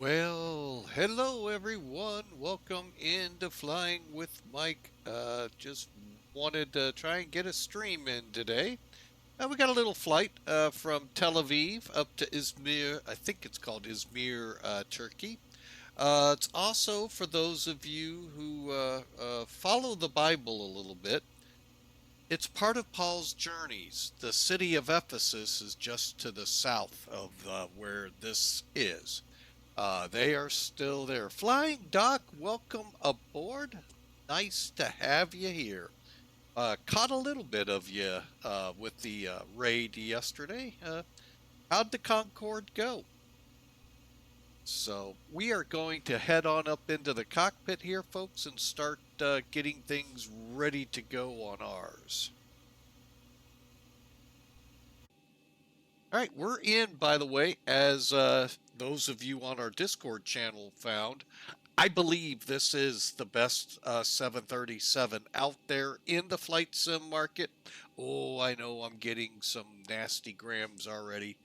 Well, hello everyone. Welcome into Flying with Mike. Just wanted to try and get a stream in today. We got a little flight from Tel Aviv up to Izmir. I think it's called Izmir, Turkey. It's also for those of you who follow the Bible a little bit. It's part of Paul's journeys. The city of Ephesus is just to the south of where this is. They are still there. Flying Doc, welcome aboard. Nice to have you here. Caught a little bit of you with the raid yesterday. How'd the Concorde go? So we are going to head on up into the cockpit here, folks, and start getting things ready to go on ours. All right, we're in, by the way, as those of you on our Discord channel found. I believe this is the best 737 out there in the flight sim market. Oh, I know I'm getting some nasty grams already,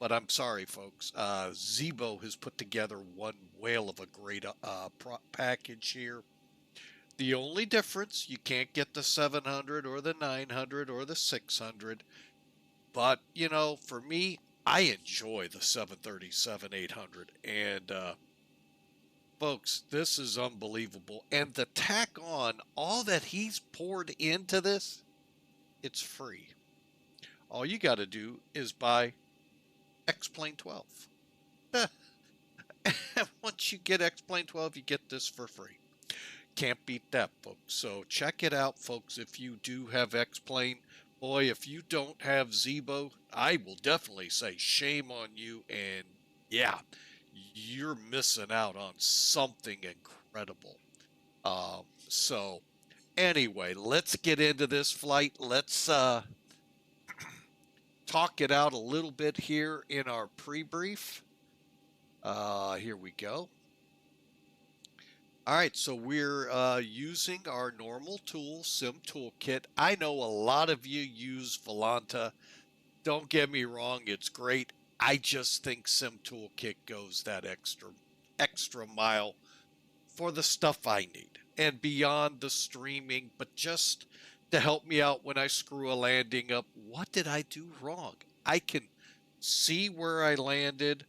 but I'm sorry, folks. Zibo has put together one whale of a great package here. The only difference, you can't get the 700 or the 900 or the 600. But, you know, for me, I enjoy the 737-800. And, folks, this is unbelievable. And the tack on, all that he's poured into this, it's free. All you got to do is buy X-Plane 12. Once you get X-Plane 12, you get this for free. Can't beat that, folks. So check it out, folks, if you do have X-Plane. Boy, if you don't have Zibo, I will definitely say shame on you. And yeah, you're missing out on something incredible. So anyway, let's get into this flight. Let's talk it out a little bit here in our pre-brief. Here we go. All right, so we're using our normal tool, Sim Toolkit. I know a lot of you use Volanta. Don't get me wrong, it's great. I just think Sim Toolkit goes that extra mile for the stuff I need and beyond the streaming, but just to help me out when I screw a landing up. What did I do wrong? I can see where I landed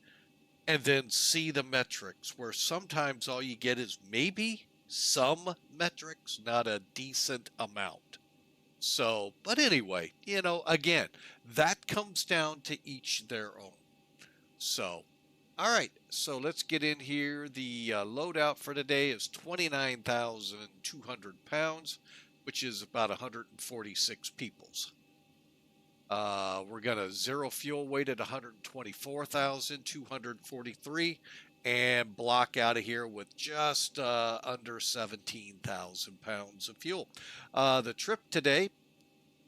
and then see the metrics, where sometimes all you get is maybe some metrics, not a decent amount. So, but anyway, you know, again, that comes down to each their own. So, all right, so let's get in here. The loadout for today is 29,200 pounds, which is about 146 peoples. We're going to zero fuel weight at 124,243 and block out of here with just under 17,000 pounds of fuel. The trip today,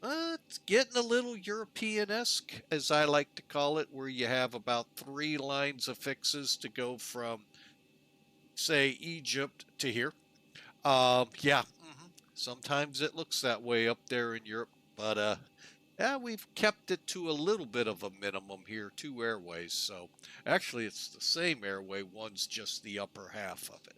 it's getting a little European-esque, as I like to call it, where you have about 3 lines of fixes to go from, say, Egypt to here. Yeah, sometimes it looks that way up there in Europe, but yeah, we've kept it to a little bit of a minimum here, 2 airways. So actually, it's the same airway. One's just the upper half of it.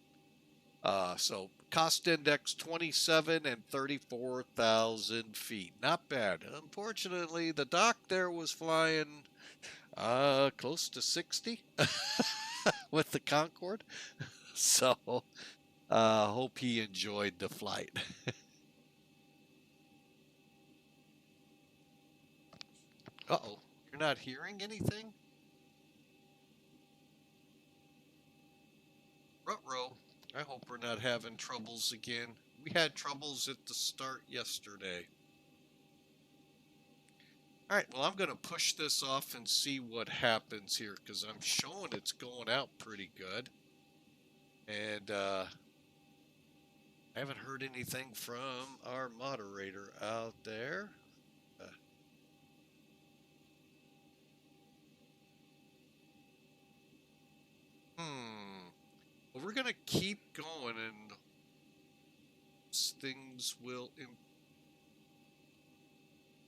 So cost index 27 and 34,000 feet. Not bad. Unfortunately, the dock there was flying close to 60 with the Concorde. So hope he enjoyed the flight. Uh-oh, you're not hearing anything? Ruh-roh. I hope we're not having troubles again. We had troubles at the start yesterday. All right, well, I'm going to push this off and see what happens here, because I'm showing it's going out pretty good. And I haven't heard anything from our moderator out there. Well, we're going to keep going, and things will improve.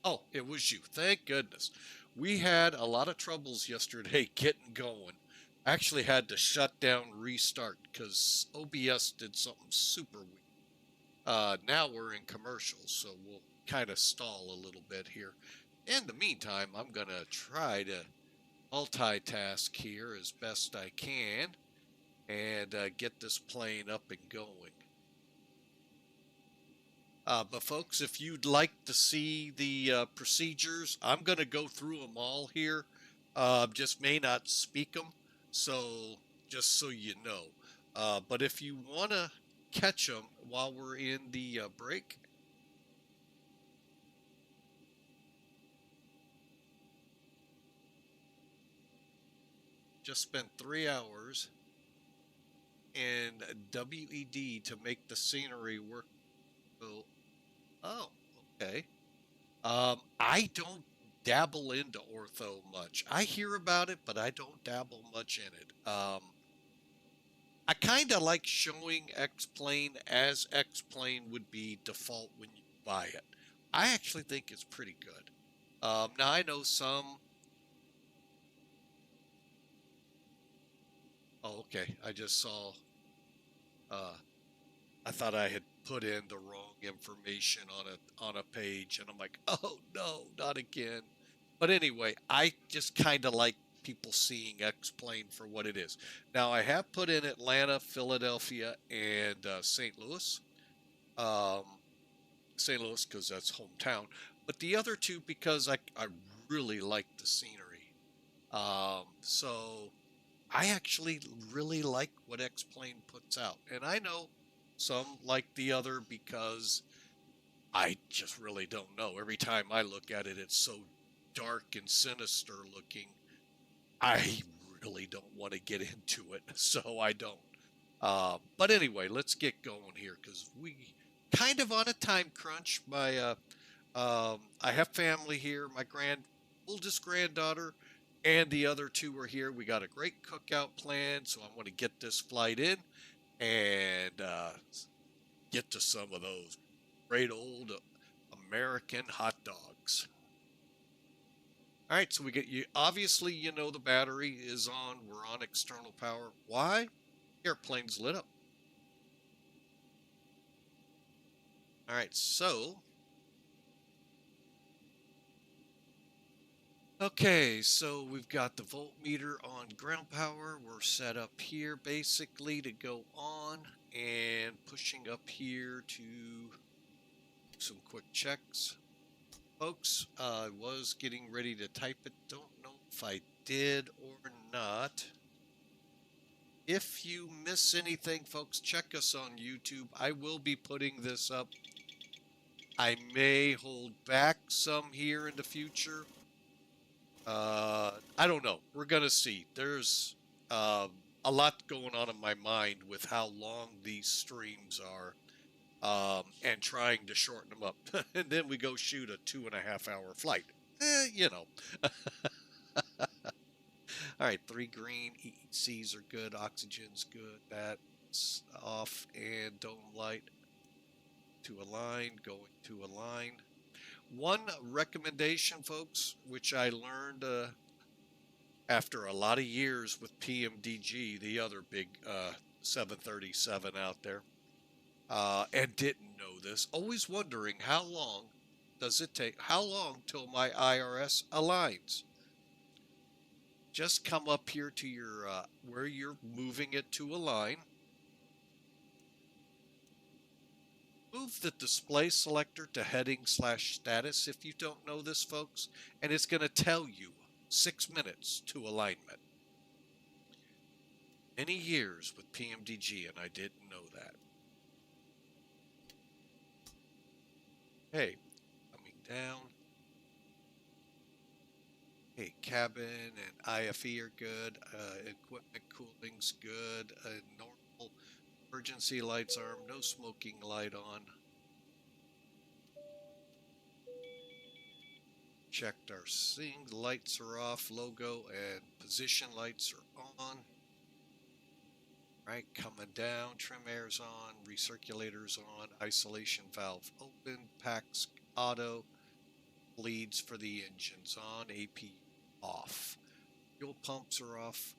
Oh, it was you. Thank goodness. We had a lot of troubles yesterday getting going. I actually had to shut down, restart, because OBS did something super weird. Now we're in commercials, so we'll kind of stall a little bit here. In the meantime, I'm going to try to multitask here as best I can and get this plane up and going. But folks, if you'd like to see the procedures, I'm going to go through them all here. Just may not speak them, so just so you know. But if you want to catch them while we're in the break, just spent 3 hours in WED to make the scenery work. Oh, okay. I don't dabble into ortho much. I hear about it, but I don't dabble much in it. I kind of like showing X-Plane as X-Plane would be default when you buy it. I actually think it's pretty good. Now I know some. Oh, okay. I just saw. I thought I had put in the wrong information on a page, and I'm like, oh no, not again. But anyway, I just kind of like people seeing X-Plane for what it is. Now I have put in Atlanta, Philadelphia, and St. Louis. Um, St. Louis because that's hometown, but the other two because I really like the scenery. So I actually really like what X-Plane puts out, and I know some like the other because I just really don't know. Every time I look at it, it's so dark and sinister looking. I really don't want to get into it, so I don't. But anyway, let's get going here because we kind of on a time crunch. I have family here. My oldest granddaughter and the other two are here. We got a great cookout planned, so I want to get this flight in and get to some of those great old American hot dogs. All right, so we get you. Obviously, you know the battery is on. We're on external power. Why? Airplane's lit up. All right, so. Okay, so we've got the voltmeter on ground power. We're set up here basically to go on and pushing up here to some quick checks. Folks, I was getting ready to type it. Don't know if I did or not. If you miss anything, folks, check us on YouTube. I will be putting this up. I may hold back some here in the future. I don't know. We're going to see. There's a lot going on in my mind with how long these streams are and trying to shorten them up. And then we go shoot a 2.5 hour flight. You know. All right, 3 green, EECs are good, oxygen's good, that's off, and dome light to align, going to align. One recommendation, folks, which I learned after a lot of years with PMDG, the other big 737 out there, and didn't know this, always wondering how long does it take, how long till my IRS aligns? Just come up here to your where you're moving it to align. Move the display selector to heading/status if you don't know this, folks, and it's going to tell you 6 minutes to alignment. Many years with PMDG, and I didn't know that. Hey, coming down. Hey, cabin and IFE are good. Equipment cooling's good. Normal emergency lights arm. No smoking light on. Checked our seeing. Lights are off. Logo and position lights are on. Right, coming down. Trim air's on. Recirculator's on. Isolation valve open. Packs auto. Bleeds for the engines on. AP off. Fuel pumps are off.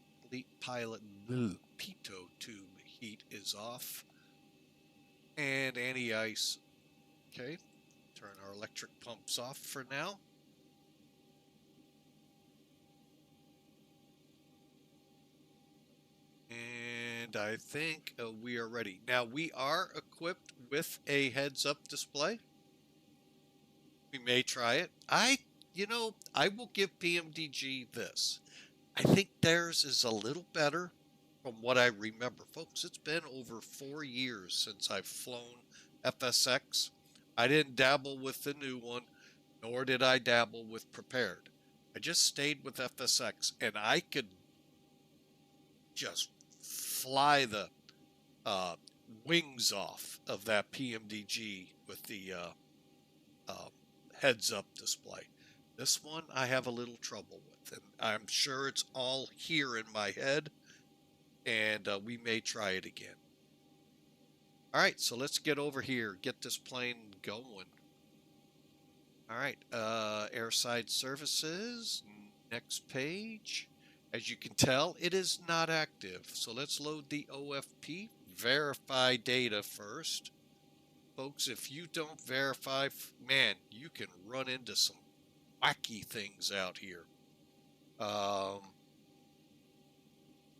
pilot pitot tube heat is off. And anti-ice. Okay. Turn our electric pumps off for now. And I think we are ready. Now, we are equipped with a heads-up display. We may try it. I will give PMDG this. I think theirs is a little better from what I remember. Folks, it's been over 4 years since I've flown FSX. I didn't dabble with the new one, nor did I dabble with Prepared. I just stayed with FSX, and I could just fly the wings off of that PMDG with the heads-up display. This one I have a little trouble with, and I'm sure it's all here in my head, and we may try it again. All right, so let's get over here, get this plane going. All right, airside services, next page. As you can tell, it is not active. So let's load the OFP, verify data first. Folks, if you don't verify, man, you can run into some wacky things out here.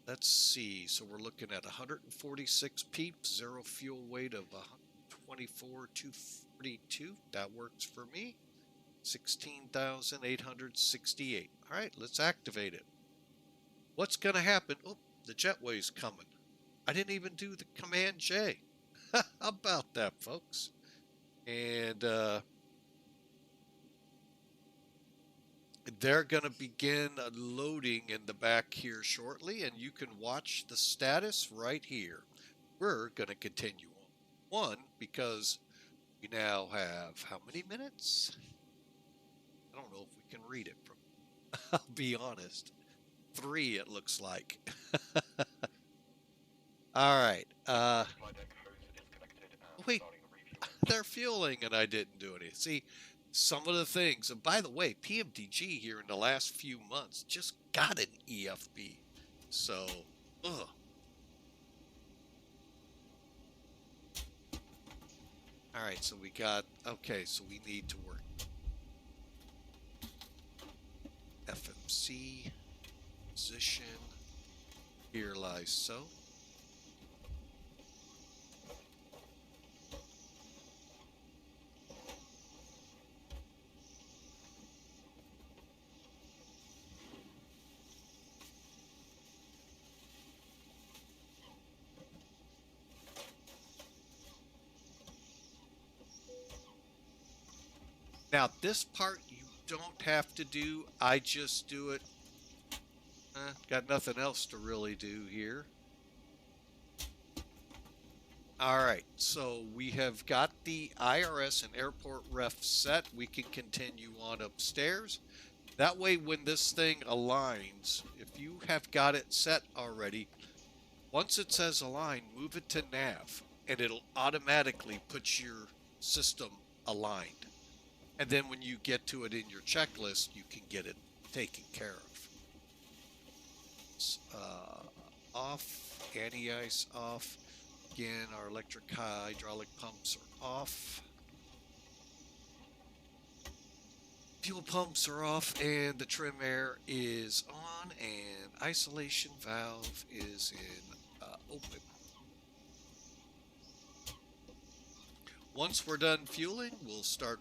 Let's see. So we're looking at 146 peeps, zero fuel weight of 124,242. That works for me. 16,868. All right, let's activate it. What's going to happen? Oh, the jetway's coming. I didn't even do the Command J. How about that, folks? And they're going to begin loading in the back here shortly, and you can watch the status right here. We're going to continue on. One, because we now have how many minutes? I don't know if we can read it from. I'll be honest. 3, it looks like. All right. Wait, they're fueling and I didn't do anything. See, some of the things, and by the way, PMDG here in the last few months just got an EFB. So, ugh. All right, so we got, okay, so we need to work. FMC, position, here lies so. Now, this part you don't have to do. I just do it. Got nothing else to really do here. All right, so we have got the IRS and airport ref set. We can continue on upstairs. That way, when this thing aligns, if you have got it set already, once it says align, move it to nav, and it'll automatically put your system aligned. And then when you get to it in your checklist, you can get it taken care of. Off, anti-ice off. Again, our electric hydraulic pumps are off. Fuel pumps are off, and the trim air is on, and isolation valve is in open. Once we're done fueling, we'll start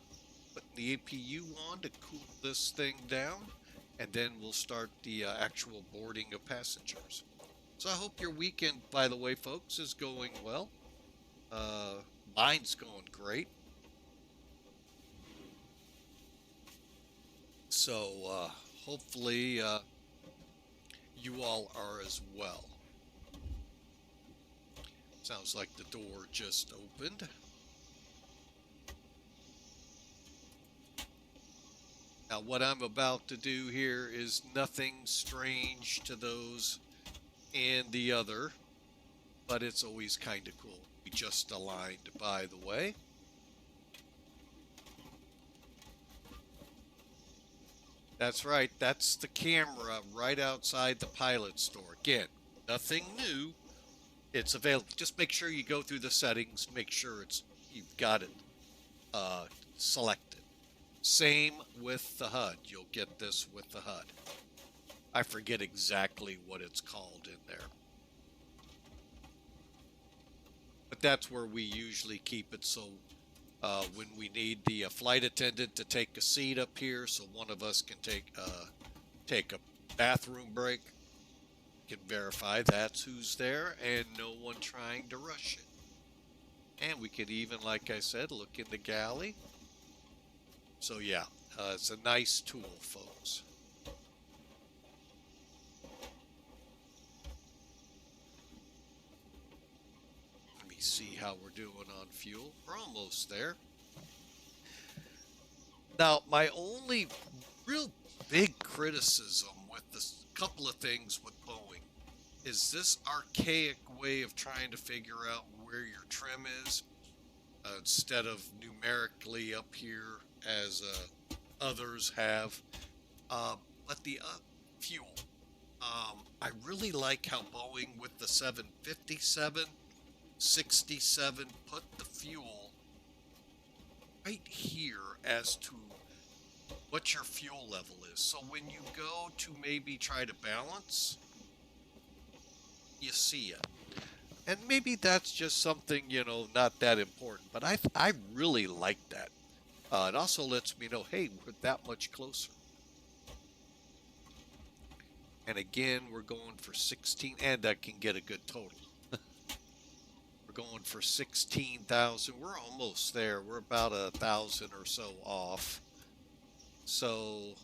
putting the APU on to cool this thing down, and then we'll start the actual boarding of passengers. So I hope your weekend, by the way, folks, is going well. Mine's going great. So hopefully you all are as well. Sounds like the door just opened. Now, what I'm about to do here is nothing strange to those in the other, but it's always kind of cool. We just aligned, by the way. That's right. That's the camera right outside the pilot store. Again, nothing new. It's available. Just make sure you go through the settings, make sure you've got it uh, selected. Same with the HUD. You'll get this with the HUD. I forget exactly what it's called in there. But that's where we usually keep it, so when we need the flight attendant to take a seat up here so one of us can take a bathroom break, can verify that's who's there and no one trying to rush it. And we could even, like I said, look in the galley. So yeah, it's a nice tool, folks. Let me see how we're doing on fuel. We're almost there. Now, my only real big criticism with this couple of things with Boeing is this archaic way of trying to figure out where your trim is instead of numerically up here as others have. But the fuel, I really like how Boeing with the 757, 67 put the fuel right here as to what your fuel level is. So when you go to maybe try to balance, you see it. And maybe that's just something, not that important. But I really like that. It also lets me know, hey, we're that much closer. And again, we're going for 16, and I can get a good total. We're going for 16,000. We're almost there. We're about 1,000 or so off. So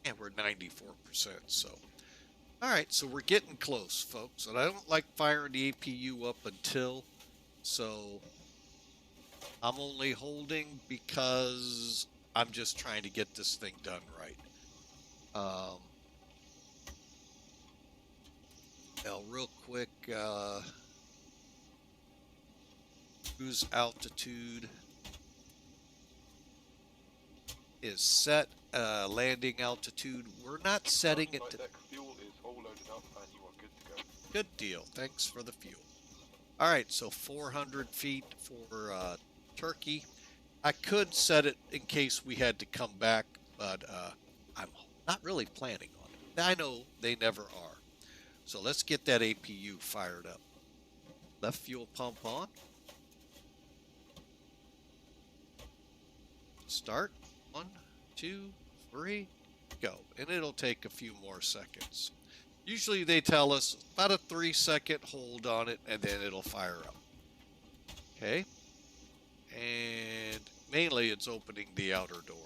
and we're 94%. So all right, so we're getting close, folks. And I don't like firing the APU up until, so I'm only holding because I'm just trying to get this thing done right. Now, real quick, cruise altitude is set. Landing altitude, we're not setting it to... Fuel is all loaded up and you are good to go. Good deal. Thanks for the fuel. All right, so 400 feet for Turkey. I could set it in case we had to come back, but I'm not really planning on it. I know they never are. So let's get that APU fired up. Left fuel pump on. Start. 1, 2, 3, go. And it'll take a few more seconds. Usually they tell us about a 3-second hold on it and then it'll fire up. Okay. And mainly it's opening the outer door.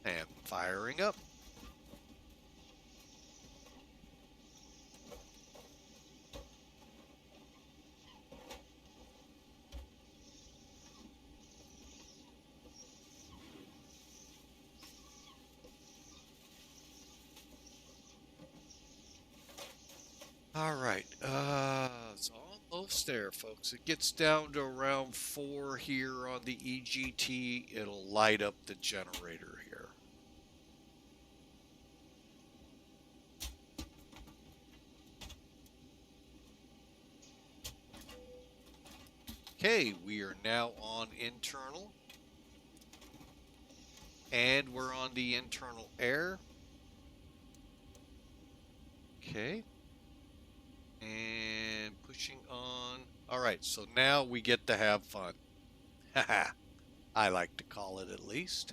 And firing up. All right, it's almost there, folks. It gets down to around 4 here on the EGT. It'll light up the generator here. Okay, we are now on internal. And we're on the internal air. Okay. And pushing on. All right, so now we get to have fun. Haha, I like to call it at least.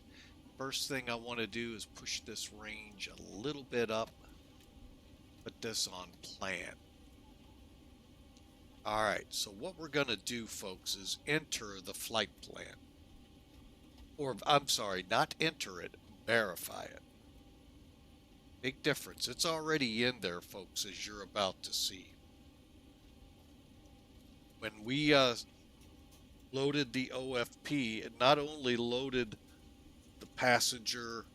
First thing I want to do is push this range a little bit up. Put this on plan. All right, so what we're going to do, folks, is enter the flight plan. Or, I'm sorry, not enter it, verify it. Big difference. It's already in there, folks, as you're about to see. When we loaded the OFP, it not only loaded the passenger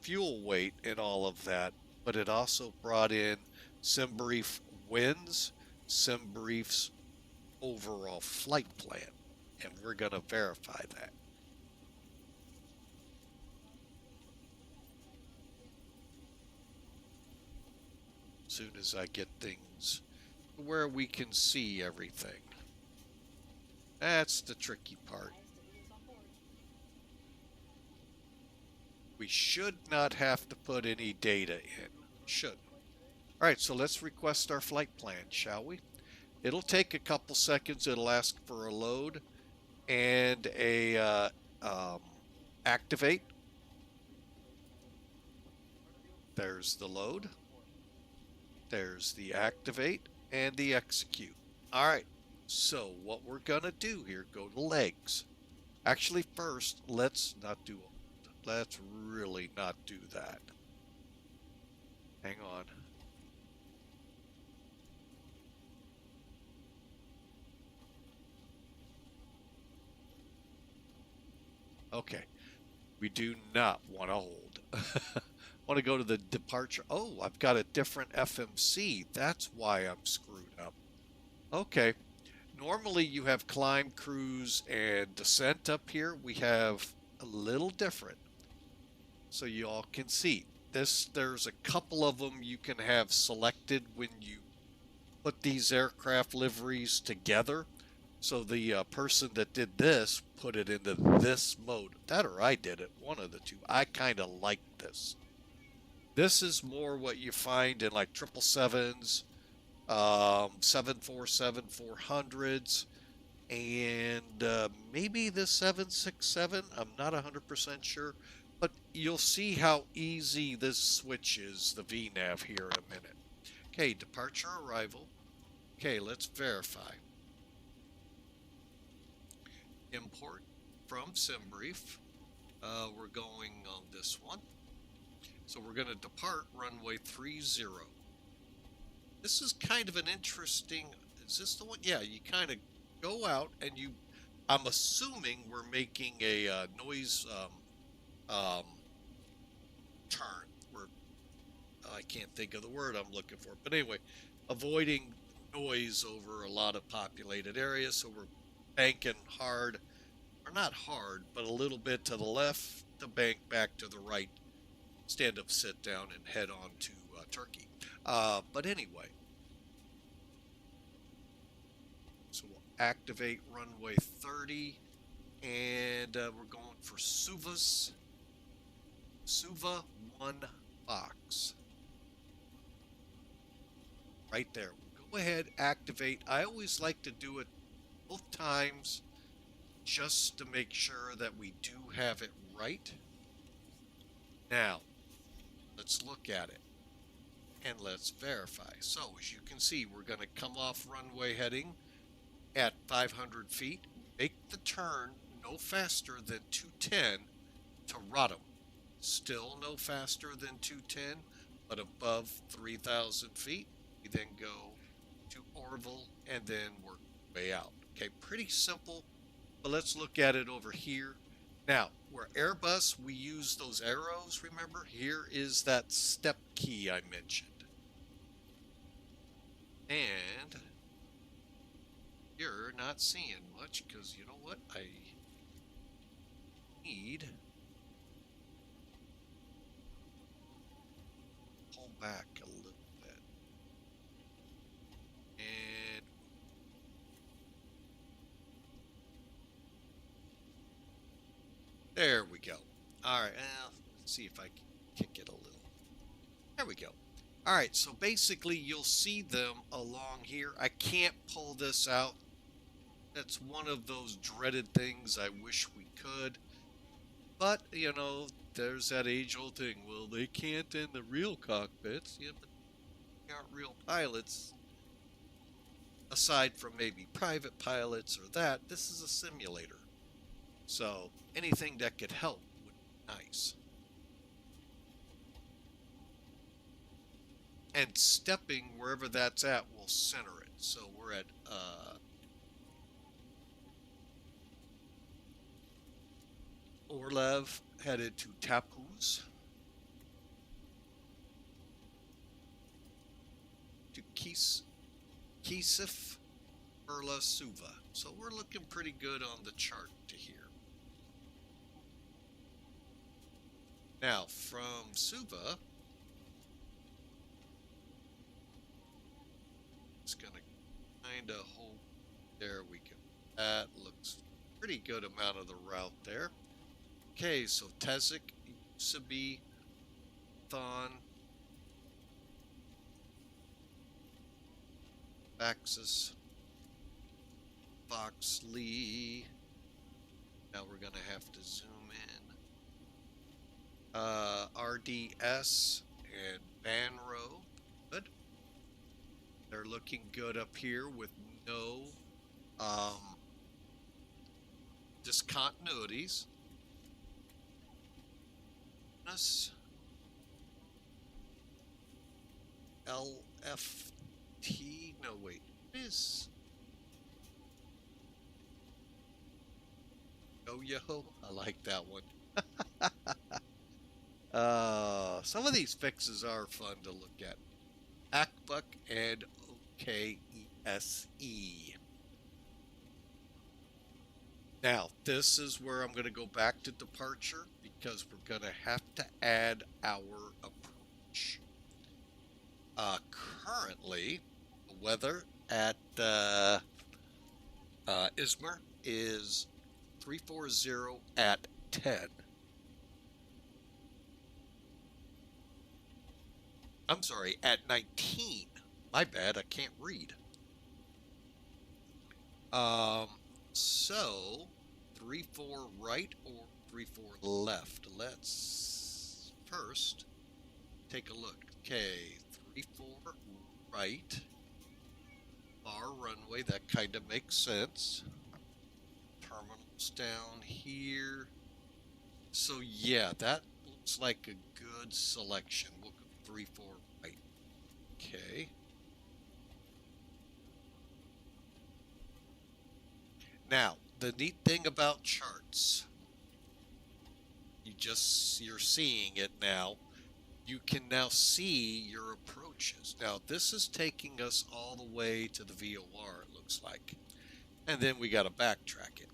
fuel weight and all of that, but it also brought in SimBrief wins, SimBrief's overall flight plan, and we're going to verify that. As soon as I get things where we can see everything. That's the tricky part. We should not have to put any data in. Should. All right, so let's request our flight plan, shall we? It'll take a couple seconds. It'll ask for a load and a activate. There's the load. There's the activate and the execute. All right, so what we're going to do here, go to legs. Actually, first, let's really not do that. Hang on. Okay, we do not want to hold. Want to go to the departure. Oh, I've got a different FMC. That's why I'm screwed up. Okay, normally you have climb, cruise, and descent up here. We have a little different. So you all can see this. There's a couple of them you can have selected when you put these aircraft liveries together. So the person that did this put it into this mode. That or I did it, one of the two. I kind of like this. This is more what you find in like 777s, 747-400s, and maybe the 767. I'm not 100% sure, but you'll see how easy this switch is, the VNAV here in a minute. Okay, departure arrival. Okay, let's verify. Import from SimBrief. We're going on this one. So we're going to depart runway 30. This is kind of an interesting, is this the one? Yeah, you kind of go out and you, I'm assuming we're making a noise turn. I can't think of the word I'm looking for. But anyway, avoiding noise over a lot of populated areas. So we're banking hard, or not hard, but a little bit to the left, to bank back to the right. Stand up, sit down, and head on to Turkey. But anyway, so we'll activate runway 30, and we're going for SUVAS, SUVA 1 box. Right there. Go ahead, activate. I always like to do it both times just to make sure that we do have it right. Now, let's look at it and let's verify. So as you can see, we're going to come off runway heading at 500 feet, make the turn no faster than 210 to Rotterdam. Still no faster than 210, but above 3,000 feet. We then go to Orville and then work way out. Okay, pretty simple, but let's look at it over here. Now, where Airbus, we use those arrows, remember? Here is that step key I mentioned. And you're not seeing much because you know what? I need pull back a little bit. And there we go. All right, let's see if I can kick it a little. There we go. All right, so basically you'll see them along here. I can't pull this out. That's one of those dreaded things I wish we could. But, you know, there's that age-old thing. Well, they can't in the real cockpits. Yeah, but they aren't real pilots. Aside from maybe private pilots or that, this is a simulator. So anything that could help would be nice. And stepping wherever that's at will center it. So we're at Orlev headed to Tapuz. To Kisif, Perla, Suva. So we're looking pretty good on the chart to here. Now, from Suva, it's going to kind of hold. There we go. That looks pretty good amount of the route there. Okay, so Tezik, Usabi, Thon, Baxis, Fox, Lee. Now we're going to have to zoom in. RDS and Banro. Good. They're looking good up here with no discontinuities. LFT. No, wait. What is Yo-Yo? I like that one. Some of these fixes are fun to look at. Akbuk and OKESE. Now, this is where I'm going to go back to departure because we're going to have to add our approach. Currently, the weather at Izmir is 340 at 10. I'm sorry, at 19. My bad, I can't read. So 34 right or 34 left? Let's first take a look. Okay, 34 right. Our runway, that kind of makes sense. Terminals down here. So yeah, that looks like a good selection. We'll go 34 right. Okay. Now, the neat thing about charts, you're seeing it now. You can now see your approaches. Now, this is taking us all the way to the VOR, it looks like. And then we got to backtrack it.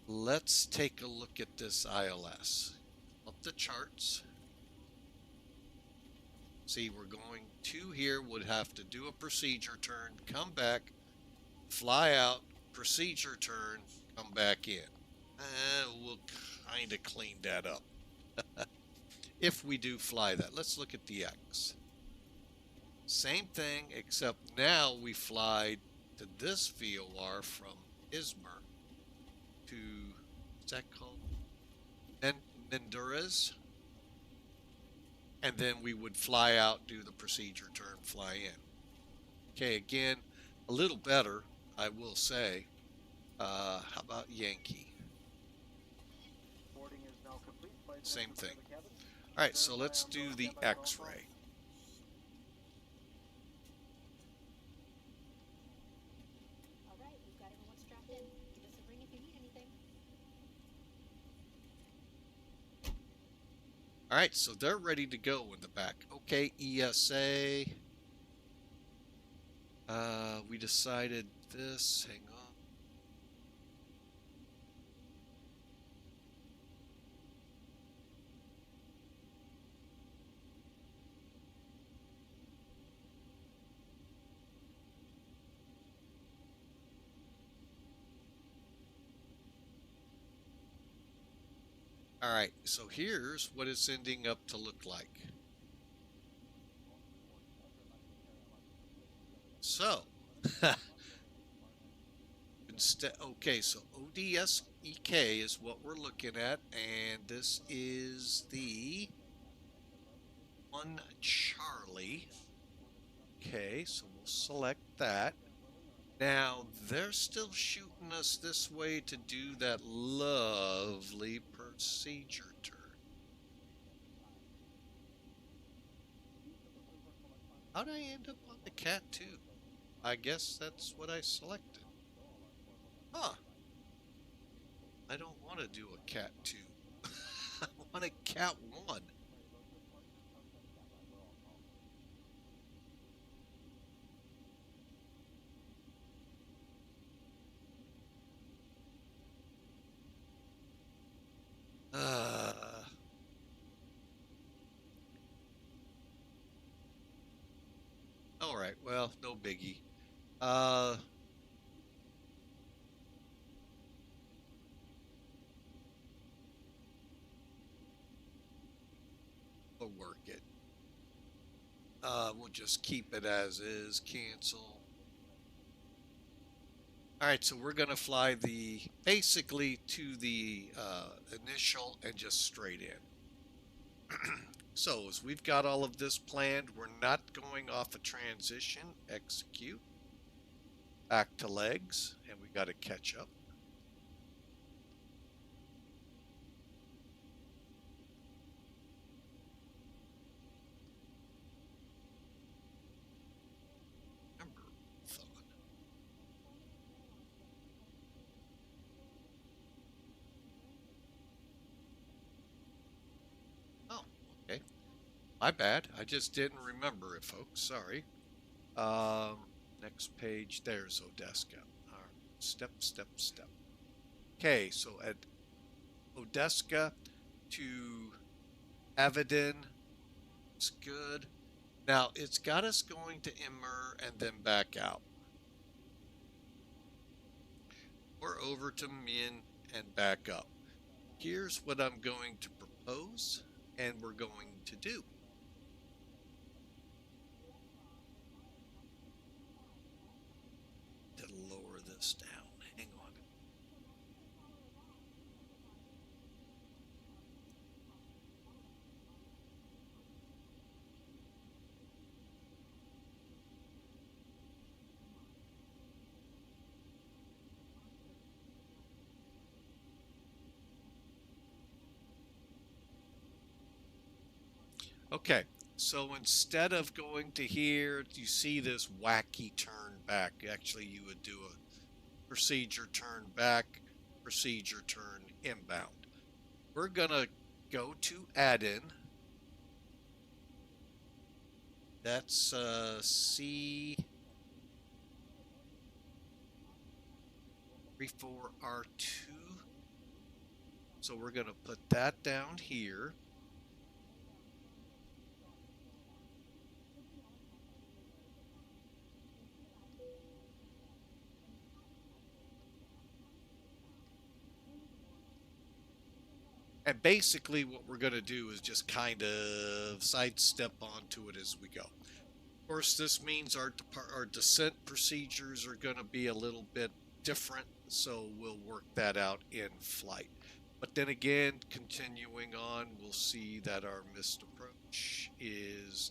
Let's take a look at this ILS. Up the charts. See, we're going to here, would have to do a procedure turn, come back, fly out, procedure turn, come back in. We'll kind of clean that up. If we do fly that. Let's look at the X. Same thing, except now we fly to this VOR from Izmir to, what's that called? Menderes. And then we would fly out, do the procedure turn, fly in. Okay, again, a little better, I will say. How about Yankee? Same thing. All right, so let's do the X-ray. All right, we've got everyone strapped in. Give us a ring if you need anything. All right, so they're ready to go in the back. Okay, ESA. We decided this. Hang on. All right, so here's what it's ending up to look like. So, instead, okay, so ODSEK is what we're looking at, and this is the 1 Charlie. Okay, so we'll select that. Now, they're still shooting us this way to do that lovely procedure turn. How'd I end up on the Cat 2? I guess that's what I selected. Huh. I don't want to do a Cat 2. I want a Cat 1. All right, well, no biggie. We'll work it. We'll just keep it as is, cancel. All right, so we're gonna fly basically to the initial and just straight in. So as we've got all of this planned, we're not going off a transition, execute, back to legs, and we got to catch up. Remember, thought. Oh, okay. My bad. I just didn't remember it, folks. Sorry. Next page. There's Odeska. All right. Step, step, step. Okay, so at Odeska to Avidan. It's good. Now, it's got us going to Immer and then back out. Or over to Min and back up. Here's what I'm going to propose and we're going to do. To lower this down. Hang on. Okay, so instead of going to here, you see this wacky turn back. Actually, you would do a procedure turn back, procedure turn inbound. We're gonna go to add-in. That's C34R2. So we're gonna put that down here. And basically what we're going to do is just kind of sidestep onto it as we go. Of course, this means our descent procedures are going to be a little bit different, so we'll work that out in flight. But then again, continuing on, we'll see that our missed approach is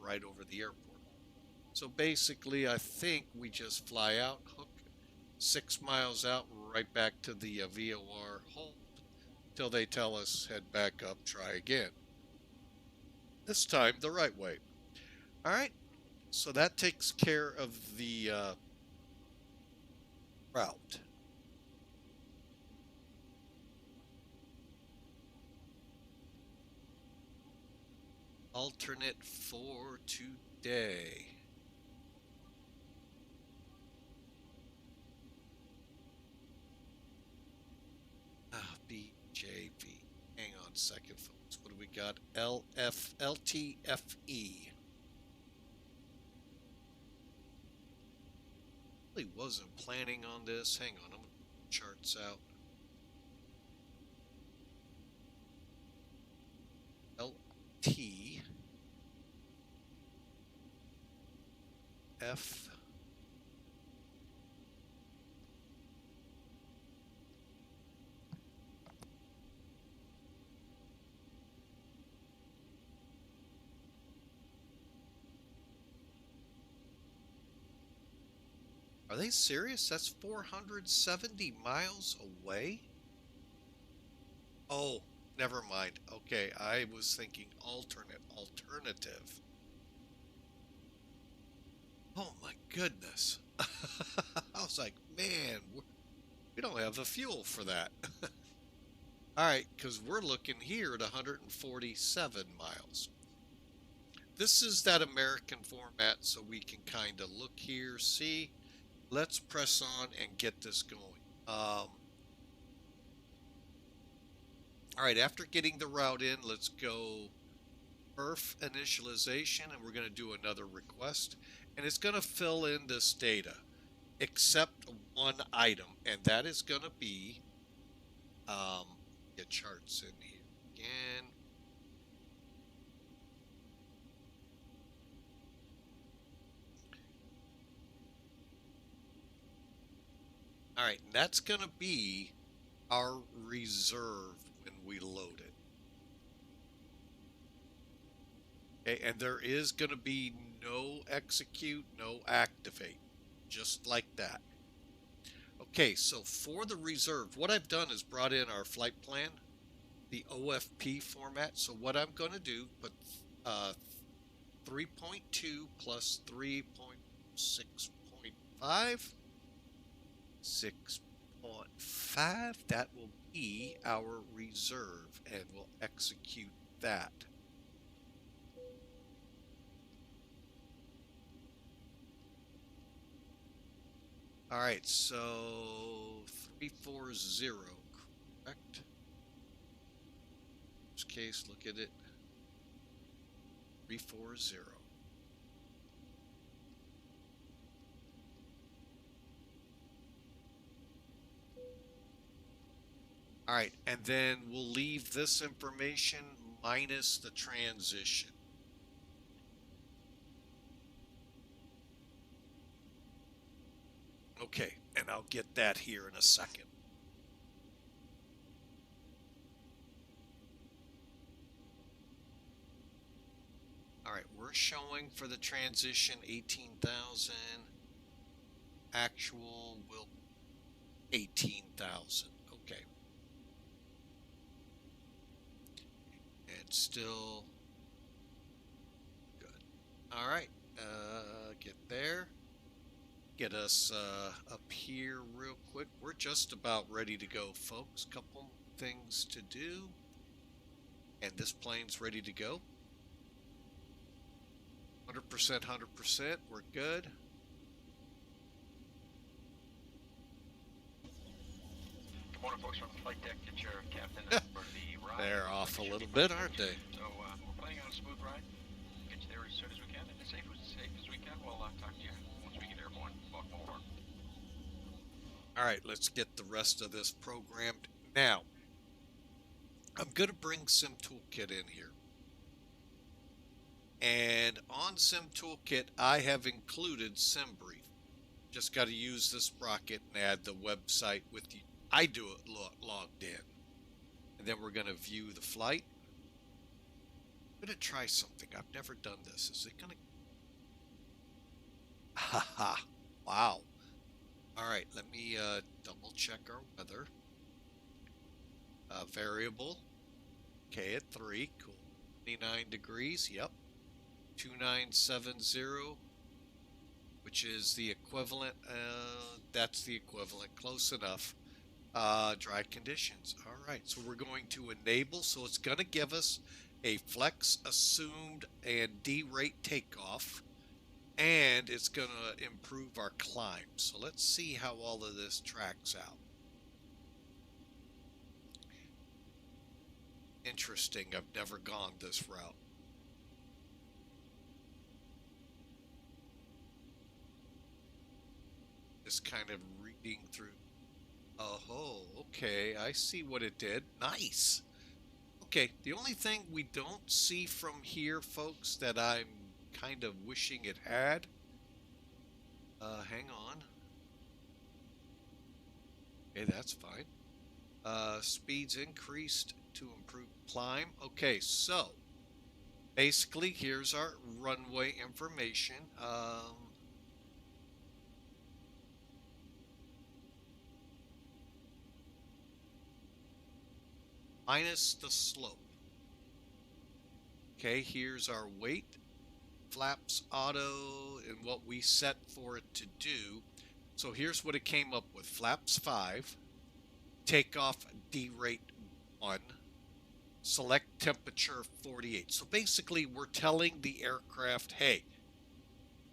right over the airport. So basically, I think we just fly out, hook 6 miles out, right back to the VOR hold, till they tell us head back up, try again. This time the right way. All right, so that takes care of the route. Alternate for today. BJV. Hang on a second, folks. What do we got? LTFE. Really wasn't planning on this. Hang on, I'm gonna put charts out. LT F Are they serious? That's 470 miles away? Oh, never mind. Okay, I was thinking alternative. Oh my goodness. I was like, man, We don't have the fuel for that. All right, because we're looking here at 147 miles. This is that American format, so we can kind of look here, see. Let's press on and get this going. All right, after getting the route in, let's go perf initialization, and we're going to do another request. And it's going to fill in this data, except one item, and that is going to be, get charts in here again. All right, and that's going to be our reserve when we load it. Okay, and there is going to be no execute, no activate, just like that. Okay, so for the reserve, what I've done is brought in our flight plan, the OFP format. So what I'm going to do, put 3.2 plus 3.6.5, 6.5, that will be our reserve, and we'll execute that. All right, so 340, correct? In this case, look at it. 340. All right, and then we'll leave this information minus the transition. Okay, and I'll get that here in a second. All right, we're showing for the transition 18,000. Actual will 18,000. Okay. And still good. All right, get there. Get us up here real quick. We're just about ready to go, folks. Couple things to do. And this plane's ready to go. 100%, 100%. We're good. Good morning, folks from the flight deck. Get your captain for the ride. They're off a little bit, aren't they? So we're planning on a smooth ride. Get you there as soon as we can and as safe as we can. We'll talk to you once we get airborne. Welcome aboard. All right, let's get the rest of this programmed. Now, I'm going to bring Sim Toolkit in here. And on Sim Toolkit, I have included SimBrief. Just got to use this sprocket and add the website with the I do it logged in. And then we're going to view the flight. I'm going to try something. I've never done this. Is it going to... Haha. Wow. All right, let me double check our weather. Variable. Okay, at 3. Cool. 29 degrees. Yep. 2970, which is the equivalent. That's the equivalent. Close enough. Dry conditions. All right, so we're going to enable. So it's going to give us a flex assumed and derate takeoff, and it's going to improve our climb. So let's see how all of this tracks out. Interesting. I've never gone this route. Just kind of reading through. Oh, okay. I see what it did. Nice. Okay, the only thing we don't see from here, folks, that I'm kind of wishing it had. Hang on. Okay, that's fine. Speeds increased to improve climb. Okay, so basically, here's our runway information. Minus the slope. Okay, here's our weight, flaps auto, and what we set for it to do. So here's what it came up with. Flaps 5, takeoff derate 1, select temperature 48. So basically we're telling the aircraft, hey,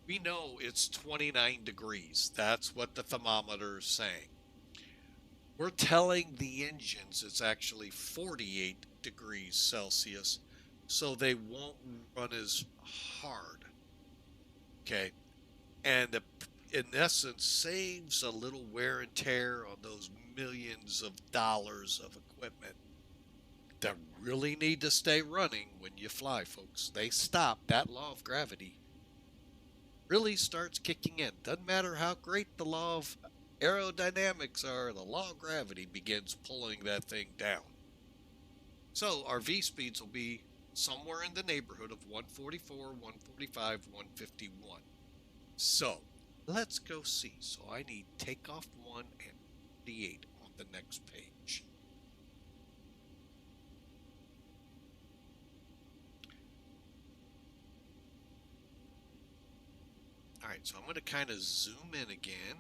we know it's 29 degrees. That's what the thermometer is saying. We're telling the engines it's actually 48 degrees Celsius, so they won't run as hard. Okay. And in essence saves a little wear and tear on those millions of dollars of equipment that really need to stay running when you fly, folks. They stop. That law of gravity really starts kicking in. Doesn't matter how great the law of aerodynamics are, the law of gravity begins pulling that thing down. So our V speeds will be somewhere in the neighborhood of 144, 145, 151. So let's go see. So I need takeoff 1 and 48 on the next page. All right, so I'm going to kind of zoom in again.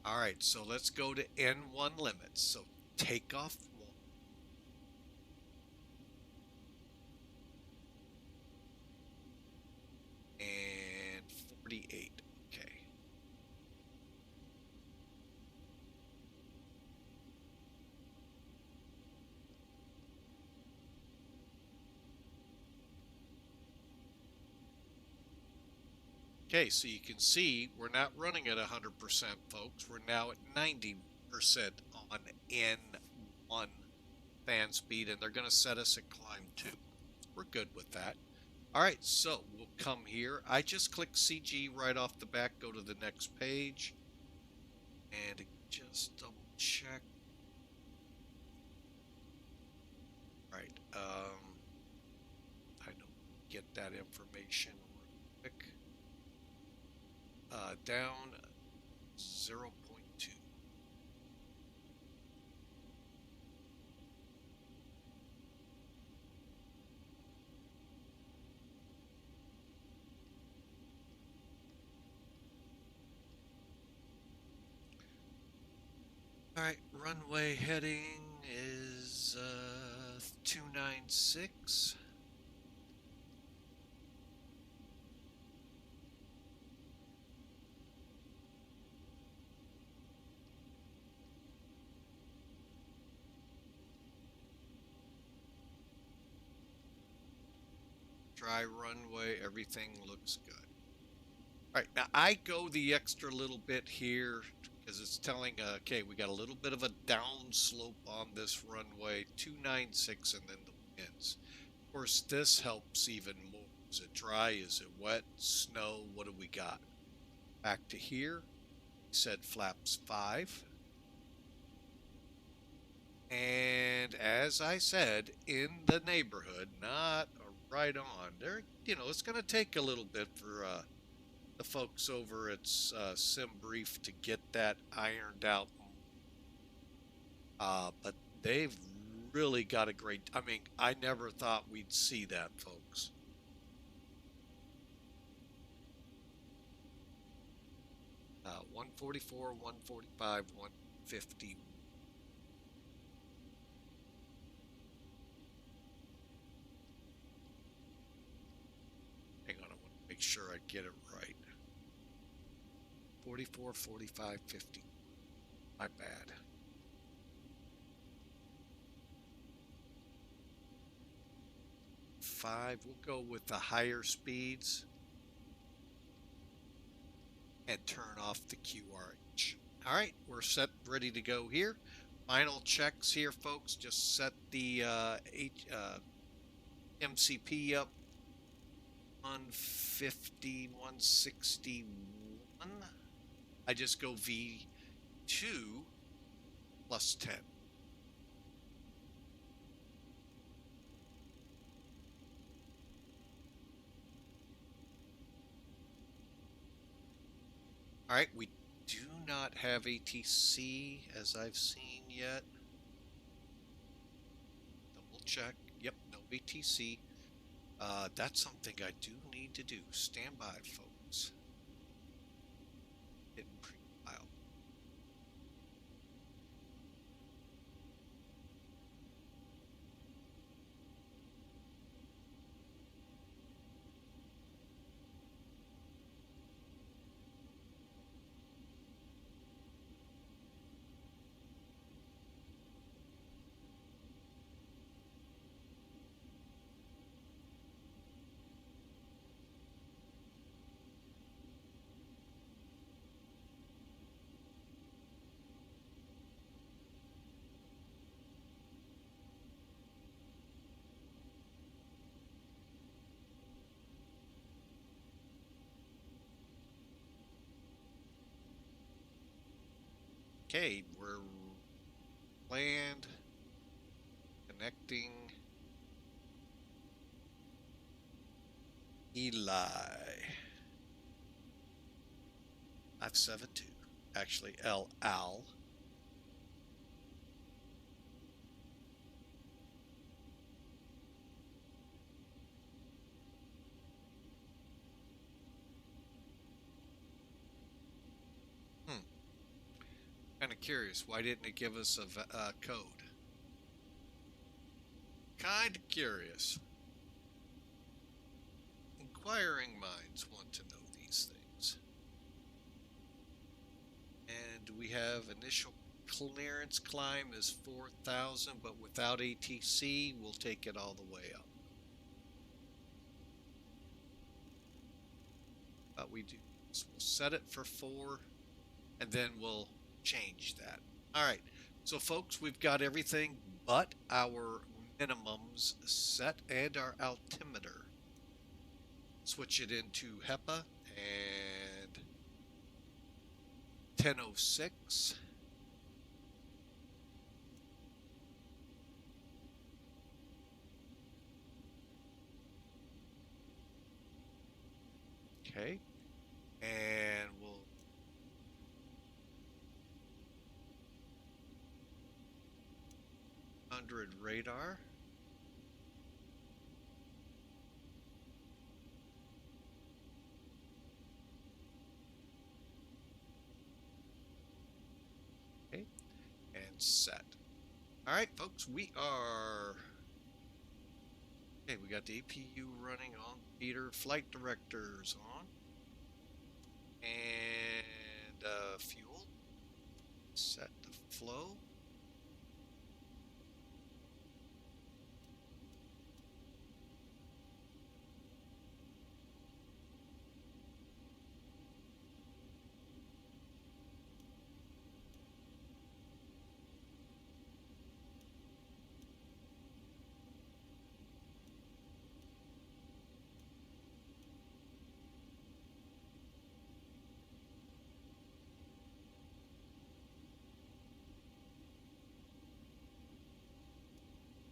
All right, so let's go to N1 limits. So takeoff 1. And 48. Okay. Okay, so you can see we're not running at 100%, folks. We're now at 90% on N1 fan speed, and they're going to set us at climb 2. We're good with that. All right, so we'll come here. I just click CG right off the bat, go to the next page, and just double check. All right, I don't get that information real quick. Down 0.2. All right, runway heading is 296. Dry runway, everything looks good. All right, now I go the extra little bit here because it's telling, okay, we got a little bit of a down slope on this runway, 296, and then the winds. Of course, this helps even more. Is it dry? Is it wet? Snow? What do we got? Back to here, we said flaps 5. And as I said, in the neighborhood, not right on. There, you know, it's going to take a little bit for the folks over at SimBrief to get that ironed out. But they've really got a great, I mean, I never thought we'd see that, folks. Uh, 144, 145, 150. Hang on, I want to make sure I get it right. 44, 45, 50. My bad. We'll go with the higher speeds and turn off the QRH. All right, we're set, ready to go here. Final checks here, folks. Just set the MCP up 150, 161. I just go V2 plus 10. All right, we do not have ATC as I've seen yet. Double check. Yep, no ATC. That's something I do need to do. Stand by, folks. Hit pre-file. Okay, we're land connecting Eli 572. Actually, Al. Kind of curious. Why didn't it give us a code? Kind of curious. Inquiring minds want to know these things. And we have initial clearance climb is 4,000, but without ATC, we'll take it all the way up. But we do this. We'll set it for 4, and then we'll change that. All right. So, folks, we've got everything but our minimums set and our altimeter. Switch it into HEPA and 1006. Okay. And we'll 100 radar. Okay. And set. All right, folks, we are. Okay, we got the APU running on. Peter, flight directors on. And fuel. Set the flow.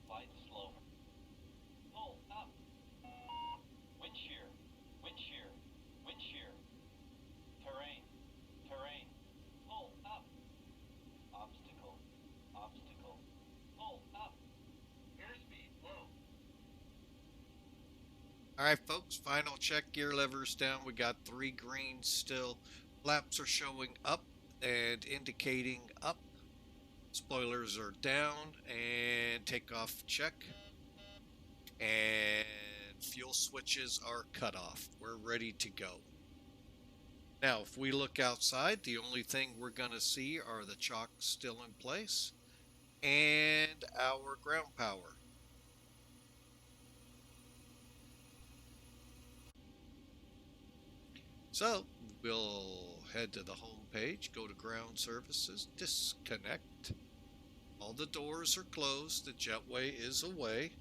Flight slow. Pull up. Wind shear. Wind shear. Wind shear. Terrain. Terrain. Pull up. Obstacle. Obstacle. Pull up. Airspeed low. All right, folks, final check. Gear levers down. We got 3 greens still. Flaps are showing up and indicating up. Spoilers are down and takeoff check. And fuel switches are cut off. We're ready to go. Now, if we look outside, the only thing we're going to see are the chocks still in place and our ground power. So we'll head to the home page, go to ground services, disconnect. All the doors are closed. The jetway is away.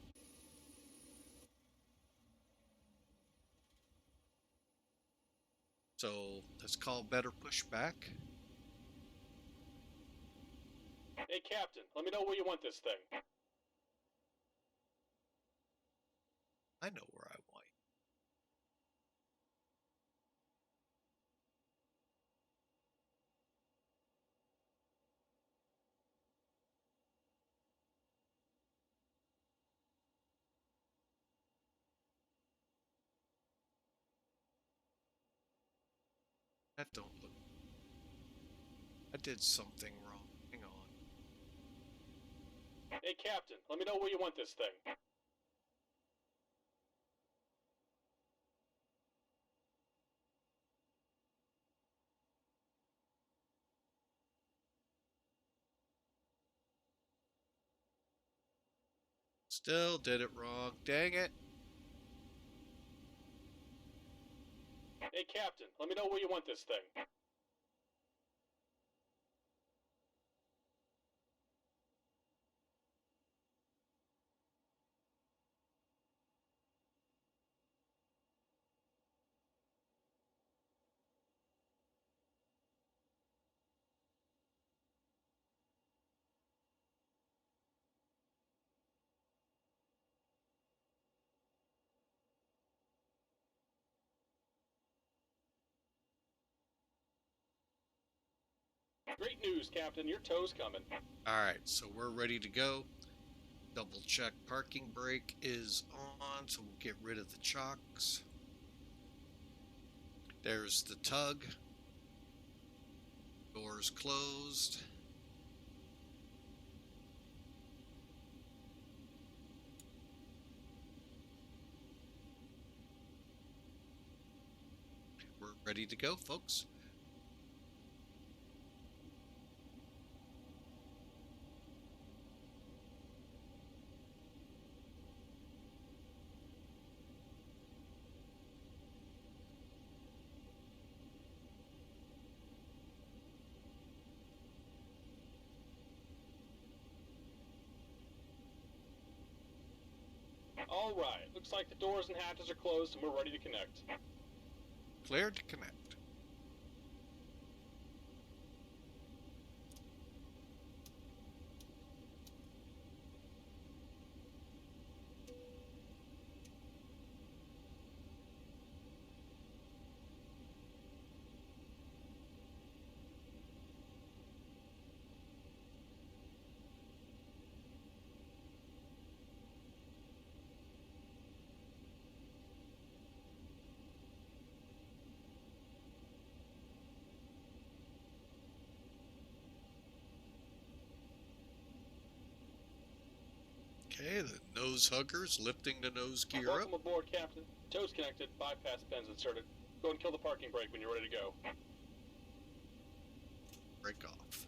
So let's call better pushback. Hey, Captain, let me know where you want this thing. I know where I want. That don't look. I did something wrong. Hang on. Hey, Captain, let me know where you want this thing. Still did it wrong. Dang it. Hey, Captain, let me know where you want this thing. Great news, Captain. Your tow's coming. Alright, so we're ready to go. Double check parking brake is on, so we'll get rid of the chocks. There's the tug. Doors closed. We're ready to go, folks. All right. Looks like the doors and hatches are closed and we're ready to connect. Cleared to connect. Okay, the nose huggers lifting the nose gear up. Welcome aboard, Captain. Tow's connected, bypass pins inserted. Go and kill the parking brake when you're ready to go. Break off.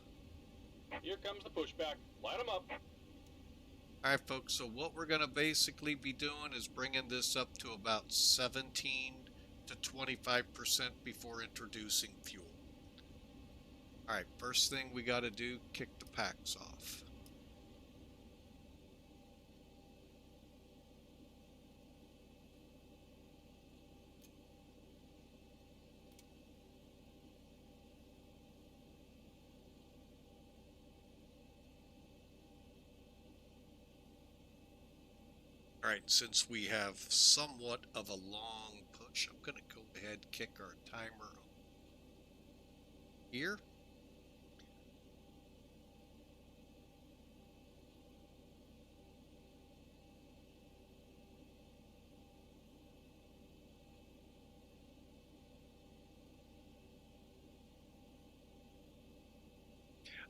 Here comes the pushback. Light them up. Alright folks, so what we're going to basically be doing is bringing this up to about 17 to 25% before introducing fuel. Alright, first thing we got to do, kick the packs off. Alright, since we have somewhat of a long push, I'm going to go ahead and kick our timer here.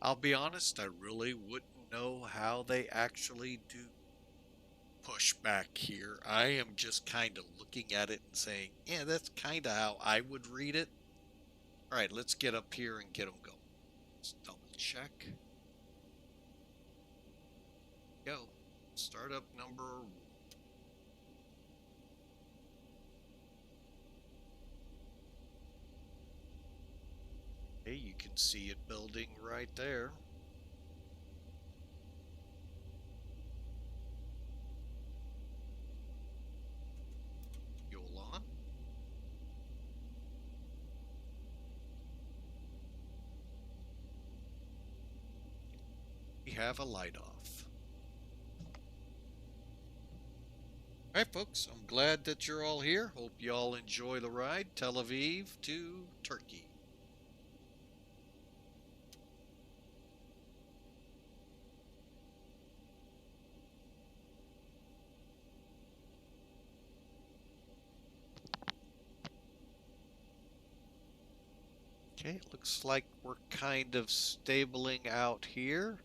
I'll be honest, I really wouldn't know how they actually do push back here. I am just kind of looking at it and saying, yeah, that's kind of how I would read it. All right, let's get up here and get them going. Let's double check. Go. Startup number 1. Okay, you can see it building right there. Have a light off. Alright folks, I'm glad that you're all here. Hope you all enjoy the ride. Tel Aviv to Turkey. Okay, it looks like we're kind of stabling out here.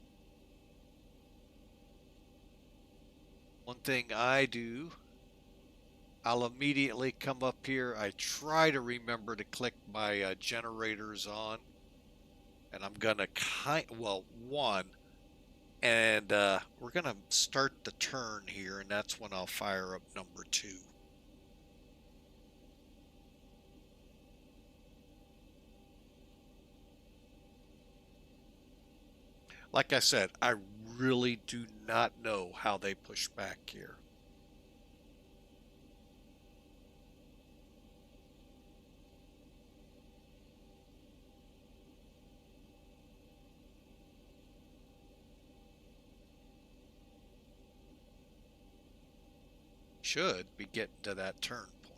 One thing I do, I'll immediately come up here. I try to remember to click my generators on. And I'm going to one. And we're going to start the turn here. And that's when I'll fire up number 2. Like I said, I really do not know how they push back here. Should be getting to that turn point.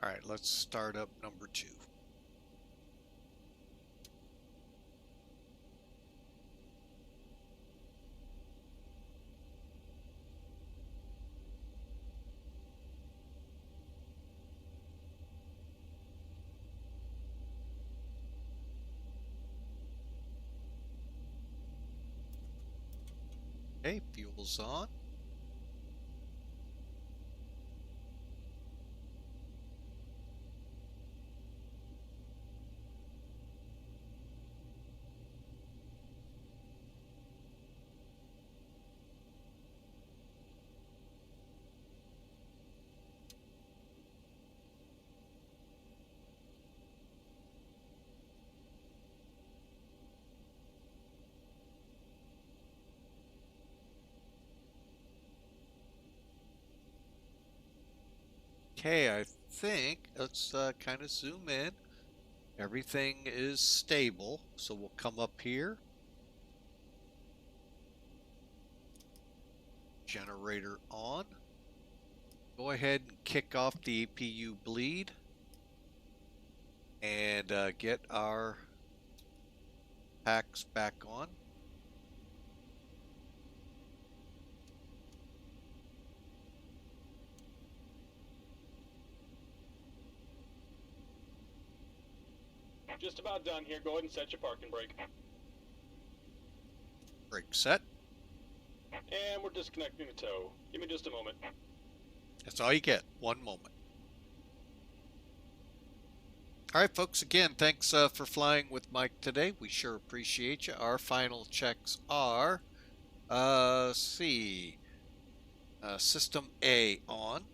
All right, let's start up number 2. Okay, fuel's on. Okay, I think let's kind of zoom in. Everything is stable, so we'll come up here. Generator on. Go ahead and kick off the APU bleed and get our packs back on. Just about done here. Go ahead and set your parking brake. Brake set. And we're disconnecting the tow. Give me just a moment. That's all you get. 1 moment. All right, folks. Again, thanks for flying with Mike today. We sure appreciate you. Our final checks are, let's see, System A on.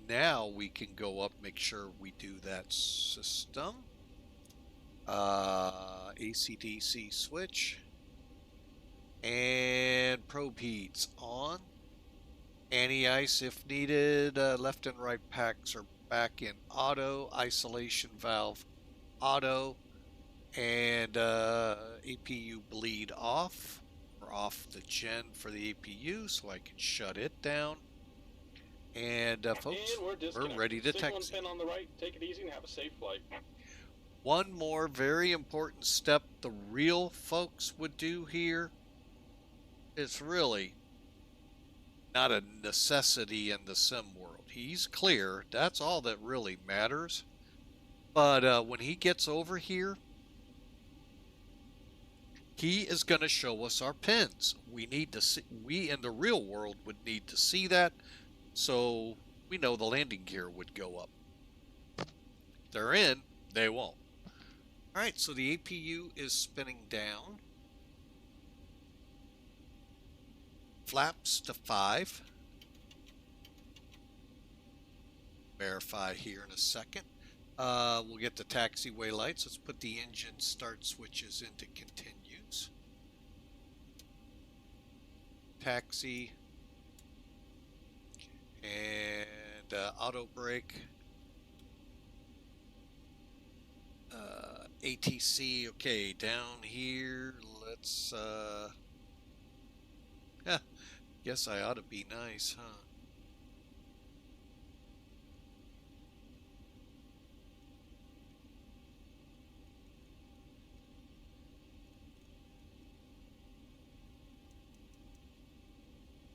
Now we can go up, make sure we do that system. AC/DC switch. And probe heats on. Anti-ice if needed. Left and right packs are back in auto. Isolation valve auto. And APU bleed off. We're off the gen for the APU so I can shut it down. And folks, And we're ready to Signal and taxi. pin on the right. Take it easy and have a safe flight. One more very important step the real folks would do here. It's really not a necessity in the sim world. He's clear. That's all that really matters. But when he gets over here, he is going to show us our pins. We need to see. We in the real world would need to see that, so we know the landing gear would go up. If they're in, they won't. All right, so the APU is spinning down. Flaps to 5. Verify here in a second. We'll get the taxiway lights. Let's put the engine start switches into continues. Taxi. And auto brake. ATC, okay, down here, let's, guess I ought to be nice, huh?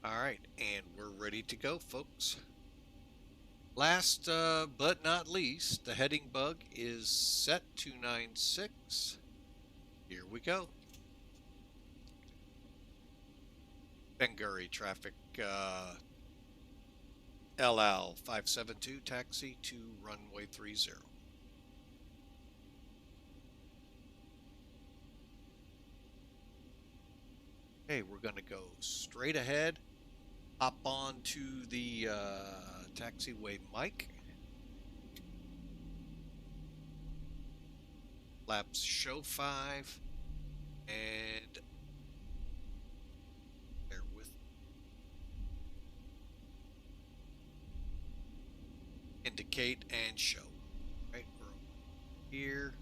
Alright, and we're ready to go, folks. Last but not least, the heading bug is set 296. Here we go. Benguri traffic, LL 572 taxi to runway 30. Okay, we're going to go straight ahead. Hop on to the taxiway mic. Flaps show 5. And bear with. Indicate and show. Right, we're here.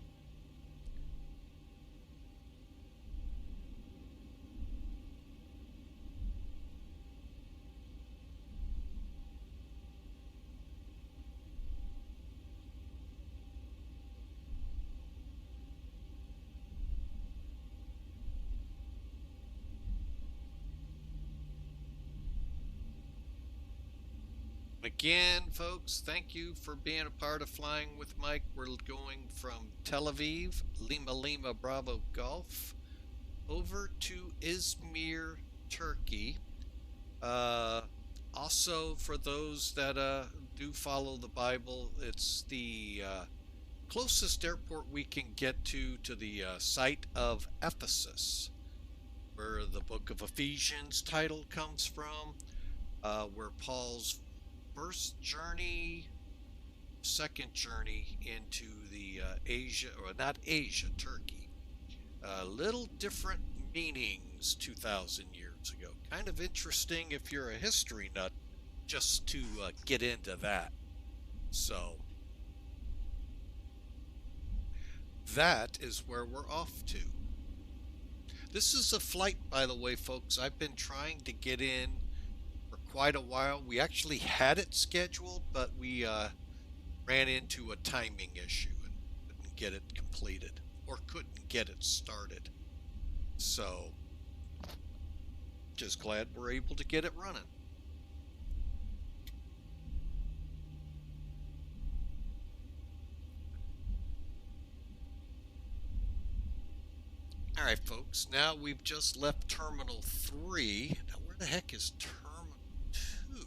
again, folks, thank you for being a part of Flying with Mike. We're going from Tel Aviv, Lima Lima Bravo Golf, over to Izmir, Turkey. Also, for those that do follow the Bible, it's the closest airport we can get to the site of Ephesus, where the book of Ephesians title comes from, where Paul's first journey, second journey into the Asia, or not Asia, Turkey. Little different meanings 2,000 years ago. Kind of interesting if you're a history nut, just to get into that. So that is where we're off to. This is a flight, by the way, folks, I've been trying to get in for quite a while. We actually had it scheduled, but we ran into a timing issue and couldn't get it completed, or couldn't get it started. So just glad we're able to get it running. All right, folks, now we've just left Terminal 3. Now, where the heck is Terminal 2?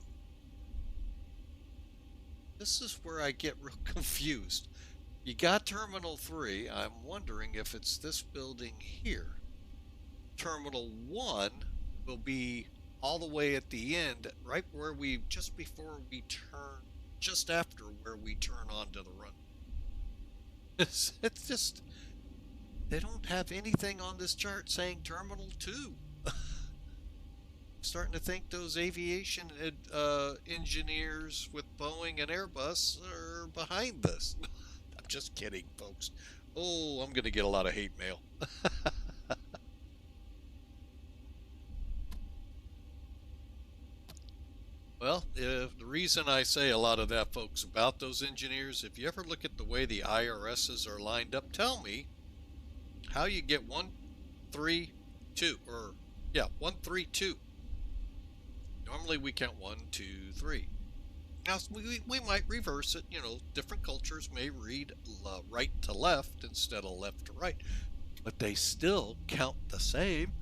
This is where I get real confused. You got Terminal 3. I'm wondering if it's this building here. Terminal 1 will be all the way at the end, right where we, just before we turn, just after where we turn onto the run. It's just, they don't have anything on this chart saying Terminal 2. Starting to think those aviation engineers with Boeing and Airbus are behind this. I'm just kidding, folks. Oh, I'm going to get a lot of hate mail. Well, the reason I say a lot of that, folks, about those engineers, if you ever look at the way the IRSs are lined up, tell me how you get 132, or yeah, 132. Normally we count 1, 2, 3. Now we might reverse it. You know, different cultures may read right to left instead of left to right, but they still count the same.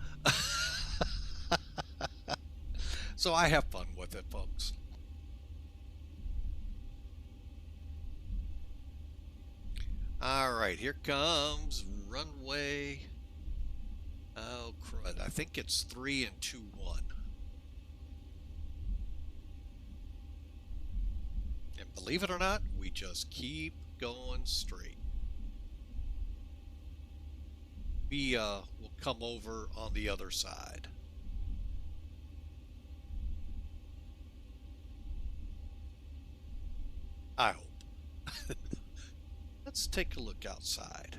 So I have fun with it, folks. All right, here comes runway. Oh, crud. I think it's 3 and 2, 1. And believe it or not, we just keep going straight. We will come over on the other side. I hope. Let's take a look outside.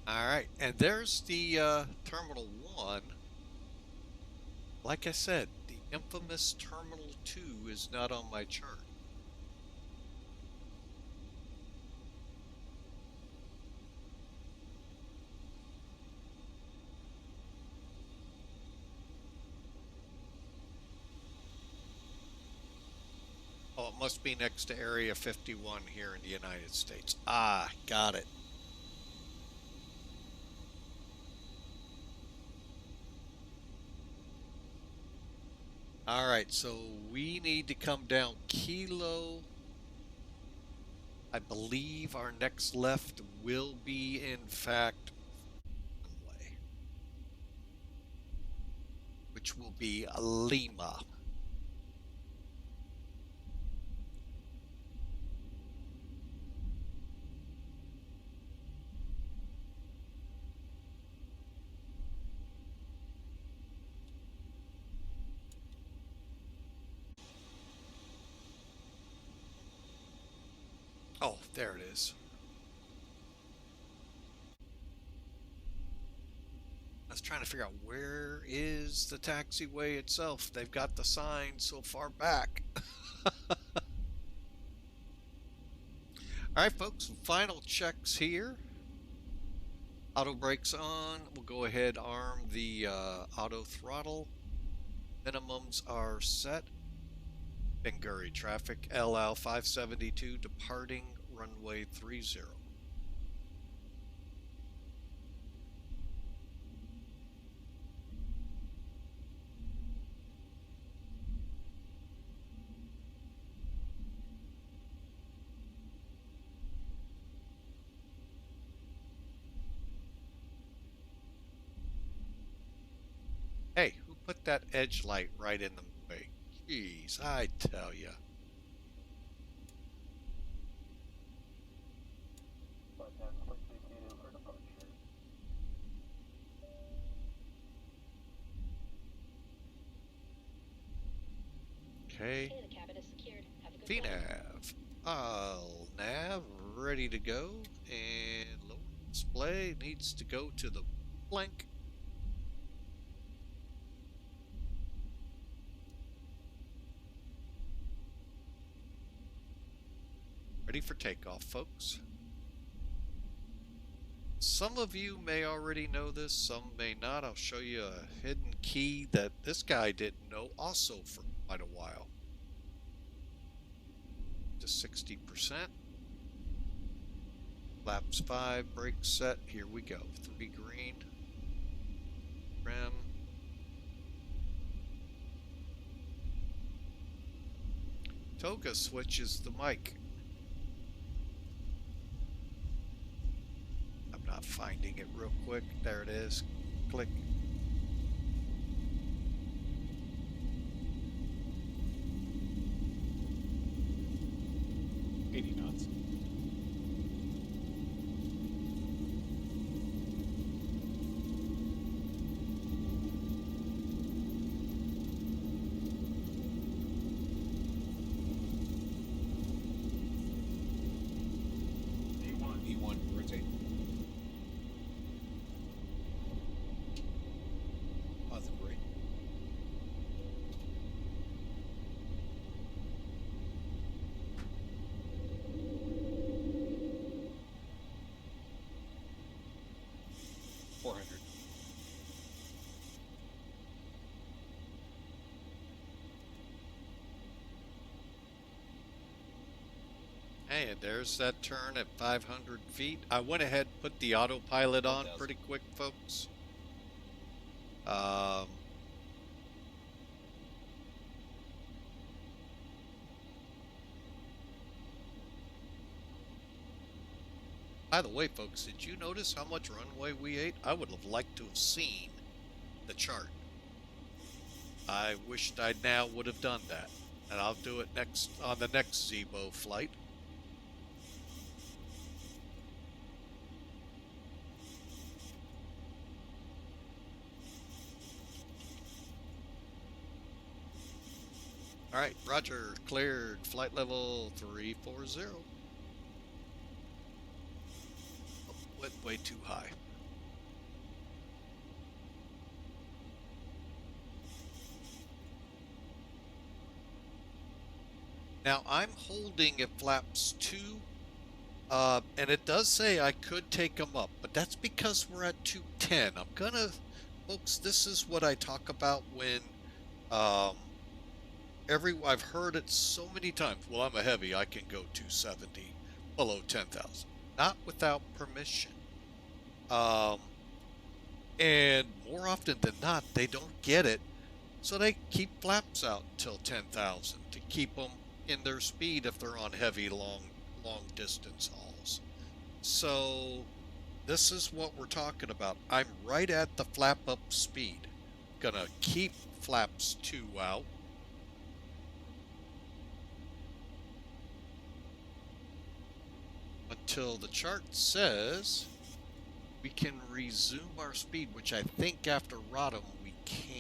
All right, and there's the Terminal 1. Like I said, the infamous Terminal 2 is not on my chart. Oh, it must be next to Area 51 here in the United States. Ah, got it. All right, so we need to come down Kilo. I believe our next left will be, in fact, runway, which will be Lima. Oh, there it is. I was trying to figure out where is the taxiway itself. They've got the sign so far back. All right, folks, some final checks here. Auto brakes on. We'll go ahead arm the auto throttle. Minimums are set. Benguri traffic LL 572 departing runway 30. Hey, who put that edge light right in the way? Jeez, I tell ya. Okay. Okay, the cabin is secured. Have a good flight. VNAV. All nav ready to go, and lower display needs to go to the blank. Ready for takeoff, folks. Some of you may already know this, some may not. I'll show you a hidden key that this guy didn't know also for quite a while. To 60%. Flaps 5, brakes set. Here we go. 3 green. Rim. Toga switches the mic. I'm not finding it real quick. There it is. Click. Knots. E1, rotate. Positive rate. Hey, and there's that turn at 500 feet. I went ahead and put the autopilot on pretty quick, folks. By the way, folks, did you notice how much runway we ate? I would have liked to have seen the chart. I wished I now would have done that. And I'll do it next on the next Zibo flight. All right, Roger, cleared. Flight level 340. Oh, went way too high. Now I'm holding at flaps 2, and it does say I could take them up, but that's because we're at 210. I'm gonna, folks, this is what I talk about when, I've heard it so many times. Well, I'm a heavy, I can go 270 below 10,000. Not without permission. And more often than not, they don't get it. So they keep flaps out until 10,000 to keep them in their speed if they're on heavy, long distance hauls. So this is what we're talking about. I'm right at the flap up speed. Gonna keep flaps 2 out. Until the chart says we can resume our speed, which I think after Rodham we can.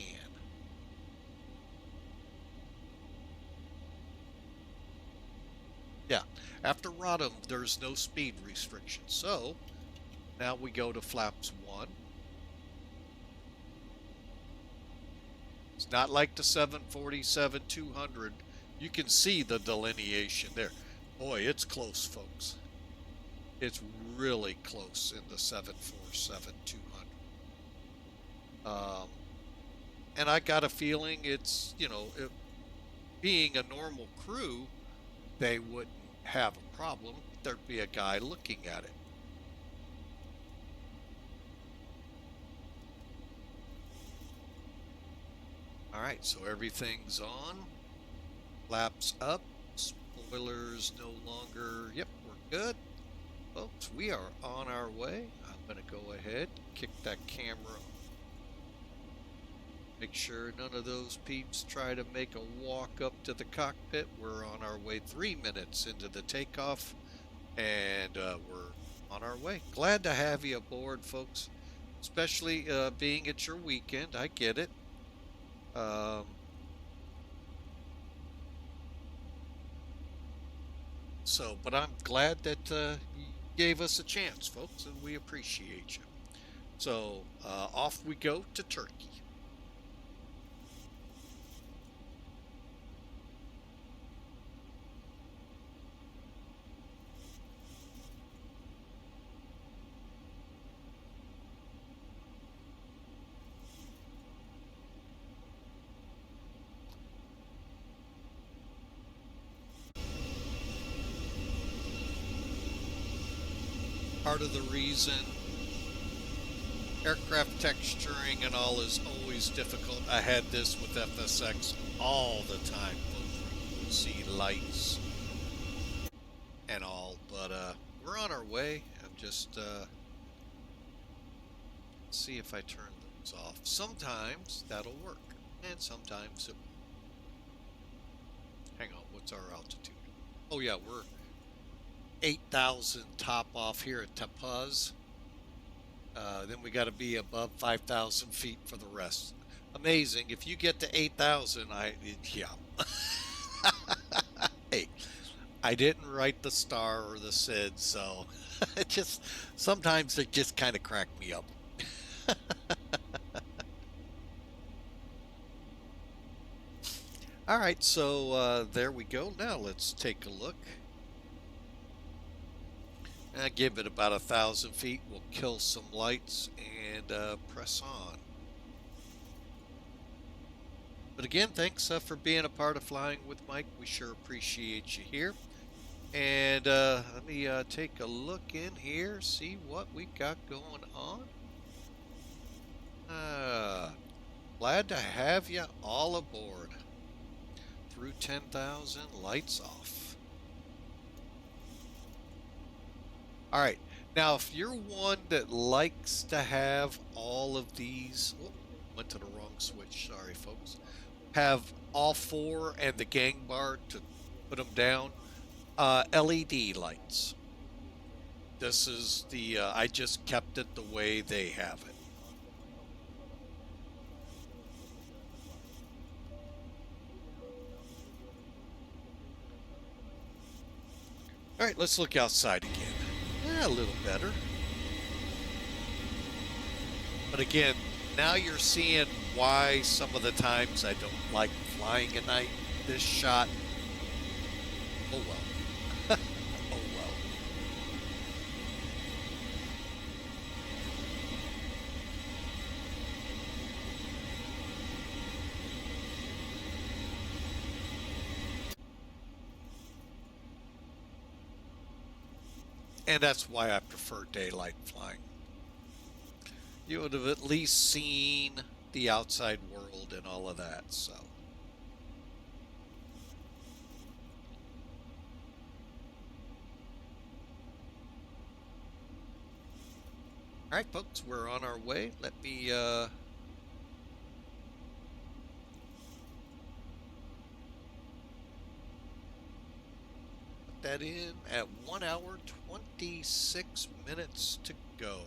Yeah, after Rodham there's no speed restriction. So now we go to flaps 1. It's not like the 747-200. You can see the delineation there. Boy, it's close, folks. It's really close in the 747-200. And I got a feeling it's, you know, being a normal crew, they wouldn't have a problem. There'd be a guy looking at it. All right, so everything's on. Flaps up. Spoilers no longer. Yep, we're good. Folks, we are on our way. I'm going to go ahead, kick that camera. Make sure none of those peeps try to make a walk up to the cockpit. We're on our way 3 minutes into the takeoff, and we're on our way. Glad to have you aboard, folks, especially being it's your weekend. I get it. But I'm glad that you gave us a chance, folks, and we appreciate you. So off we go to Turkey. Part of the reason aircraft texturing and all is always difficult. I had this with FSX all the time, both see lights and all, but we're on our way. I'm just see if I turn those off. Sometimes that'll work, and sometimes it won't. Hang on, what's our altitude? Oh yeah, we're 8,000 top off here at Tapaz. Then we got to be above 5,000 feet for the rest. Amazing. If you get to 8,000, yeah. Hey, I didn't write the star or the SID, so it just sometimes it just kind of cracked me up. All right, so there we go. Now let's take a look. Give it about 1,000 feet. We'll kill some lights and press on. But again, thanks for being a part of Flying with Mike. We sure appreciate you here. And let me take a look in here, see what we got going on. Glad to have you all aboard. Through 10,000, lights off. All right, now if you're one that likes to have all of these, went to the wrong switch, sorry folks, have all four and the gang bar to put them down, LED lights. This is the, I just kept it the way they have it. All right, let's look outside again. A little better. But again, now you're seeing why some of the times I don't like flying at night. This shot, oh well. Oh well. And that's why I prefer daylight flying. You would have at least seen the outside world and all of that, so. All right, folks, we're on our way. Let me put that in at 1 hour, 26 minutes to go.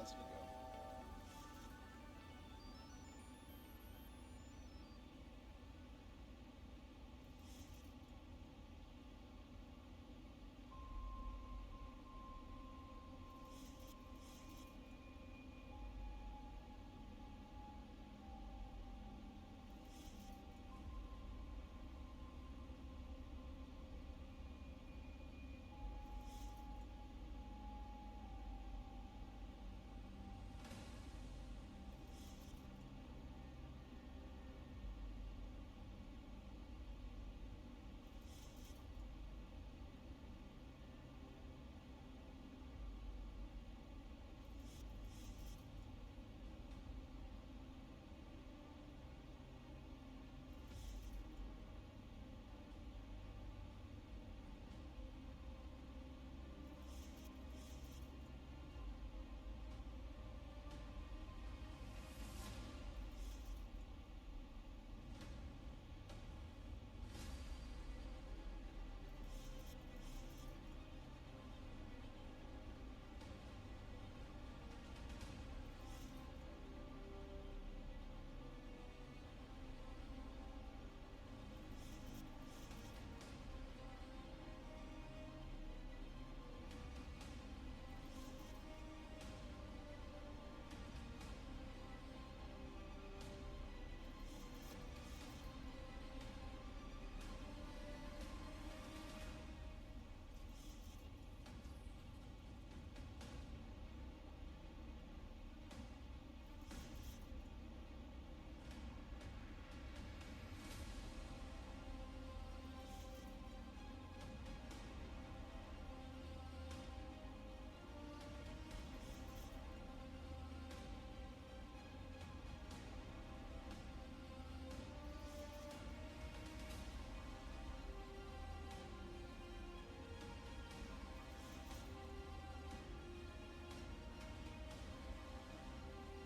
miles to go.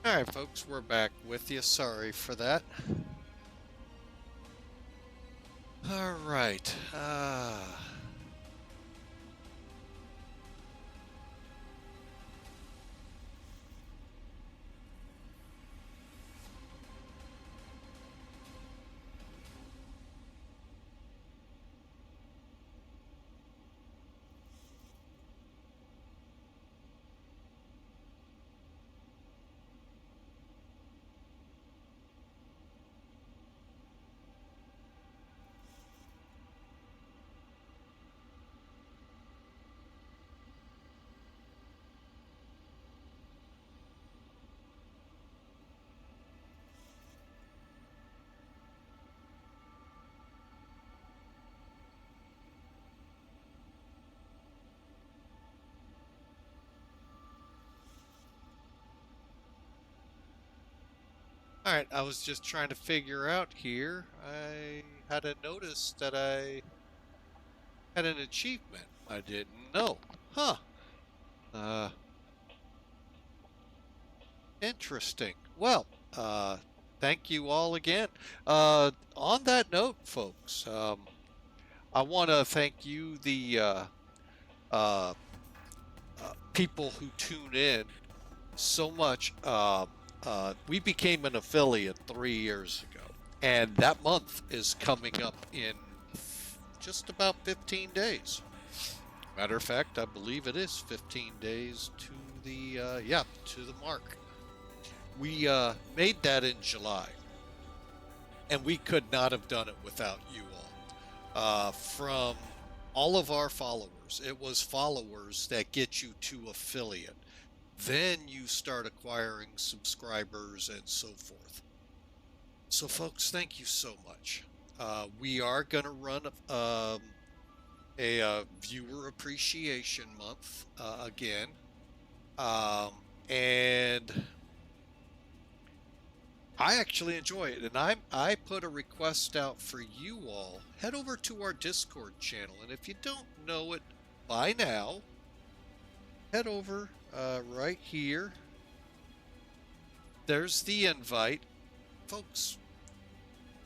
All right, folks, we're back with you. Sorry for that. All right. All right, I was just trying to figure out here. I had a notice that I had an achievement I didn't know. Huh. Interesting. Well, thank you all again. On that note, folks, I want to thank you, the people who tune in so much. We became an affiliate 3 years ago, and that month is coming up in just about 15 days. Matter of fact, I believe it is 15 days to the to the mark. We made that in July, and we could not have done it without you all. From all of our followers, it was followers that get you to affiliate. Then you start acquiring subscribers and so forth. So, folks, thank you so much. We are going to run a viewer appreciation month again. And I actually enjoy it. And I put a request out for you all. Head over to our Discord channel. And if you don't know it by now, head over right here. There's the invite. Folks,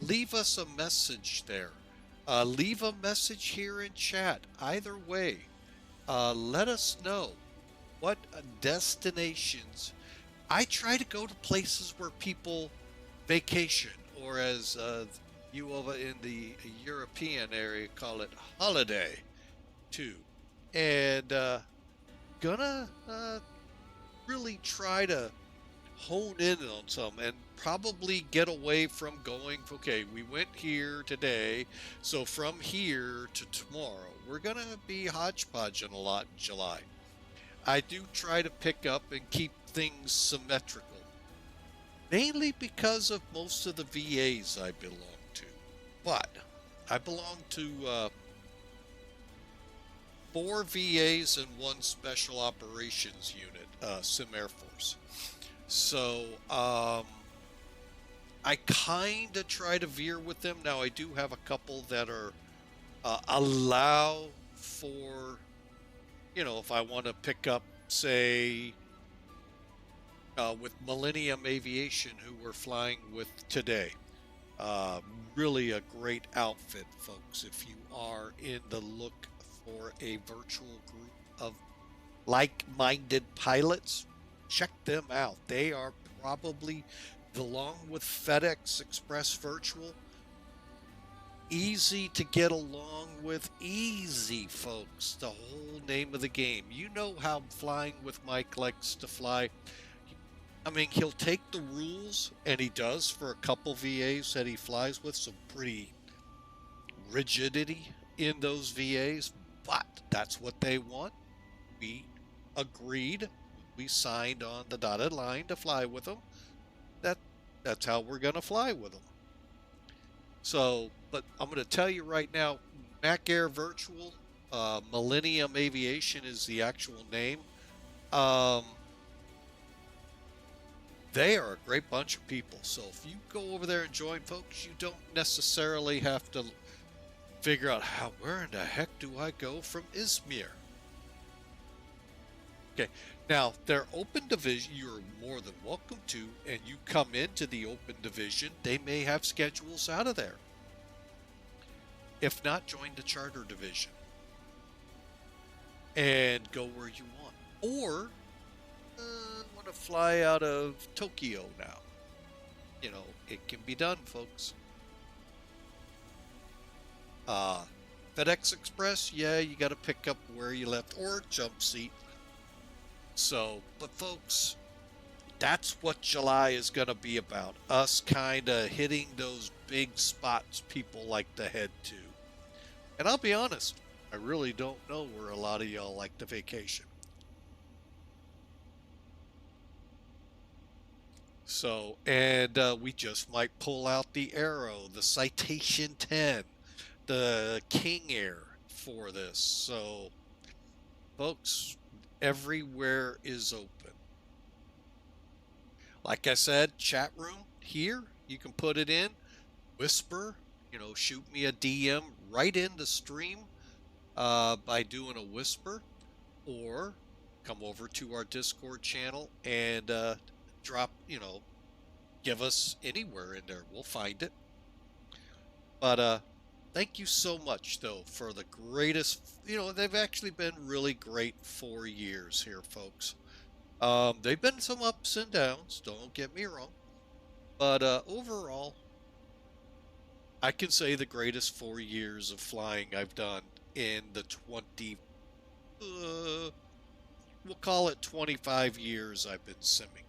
leave us a message there. Leave a message here in chat. Either way, let us know what destinations I try to go to places where people vacation, or as you over in the European area call it holiday too. And gonna really try to hone in on some and probably get away from going, okay, we went here today, so from here to tomorrow, we're gonna be hodgepodging a lot in July. I do try to pick up and keep things symmetrical, mainly because of most of the VAs I belong to. But I belong to 4 VAs and 1 Special Operations Unit, Sim Air Force. So I kind of try to veer with them. Now I do have a couple that are allow for, you know, if I want to pick up, say, with Millennium Aviation, who we're flying with today. Really a great outfit, folks. If you are in the look for a virtual group of like-minded pilots, check them out. They are probably, along with FedEx Express Virtual, easy to get along with. Easy, folks. The whole name of the game. You know how flying with Mike likes to fly. I mean, he'll take the rules, and he does for a couple VAs that he flies with, some pretty rigidity in those VAs, but that's what they want. We agreed, we signed on the dotted line to fly with them. That's how we're going to fly with them. So, but I'm going to tell you right now, Mac Air Virtual, Millennium Aviation is the actual name. They are a great bunch of people. So if you go over there and join, folks, you don't necessarily have to figure out where in the heck do I go from Izmir. Okay, now their open division, you're more than welcome to, and you come into the open division, they may have schedules out of there. If not, join the charter division and go where you want. Or want to fly out of Tokyo now. You know, it can be done, folks. FedEx Express, yeah, you got to pick up where you left, or jump seat. So, but folks, that's what July is going to be about. Us kind of hitting those big spots people like to head to. And I'll be honest, I really don't know where a lot of y'all like to vacation. So, and we just might pull out the Arrow, the Citation 10, the King Air for this. So, folks, everywhere is open. Like I said, chat room here, you can put it in, whisper, you know, shoot me a DM right in the stream by doing a whisper, or come over to our Discord channel and drop, you know, give us anywhere in there. We'll find it. But thank you so much, though, for the greatest, you know, they've actually been really great 4 years here, folks. They've been some ups and downs, don't get me wrong. But overall, I can say the greatest 4 years of flying I've done in the 20, we'll call it 25 years I've been simming.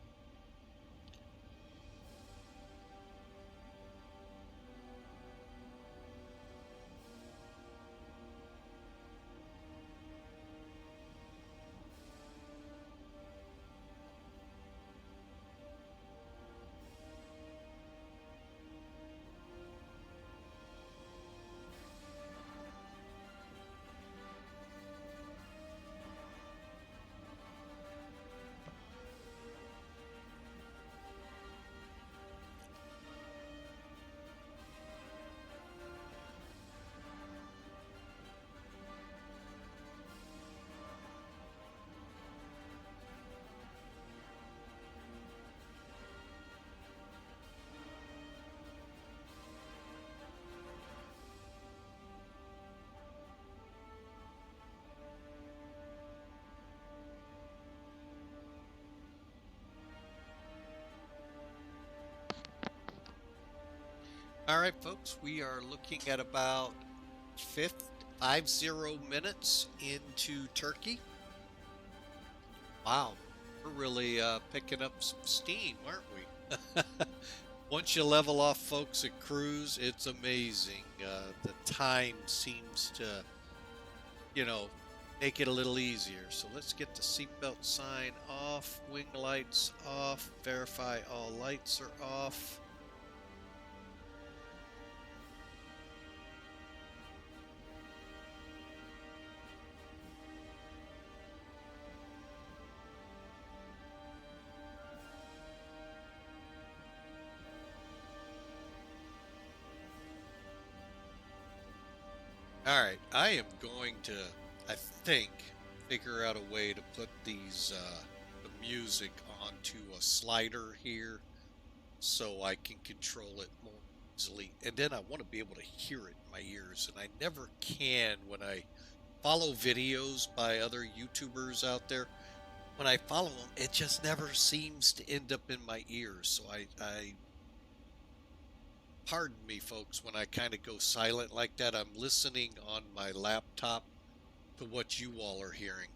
All right, folks, we are looking at about 50 minutes into Turkey. Wow, we're really picking up some steam, aren't we? Once you level off, folks, at cruise, it's amazing. The time seems to, you know, make it a little easier. So let's get the seatbelt sign off, wing lights off, verify all lights are off. All right, I am going to, I think, figure out a way to put these the music onto a slider here so I can control it more easily. And then I want to be able to hear it in my ears, and I never can when I follow videos by other YouTubers out there. When I follow them, it just never seems to end up in my ears. So I pardon me, folks, when I kind of go silent like that. I'm listening on my laptop to what you all are hearing.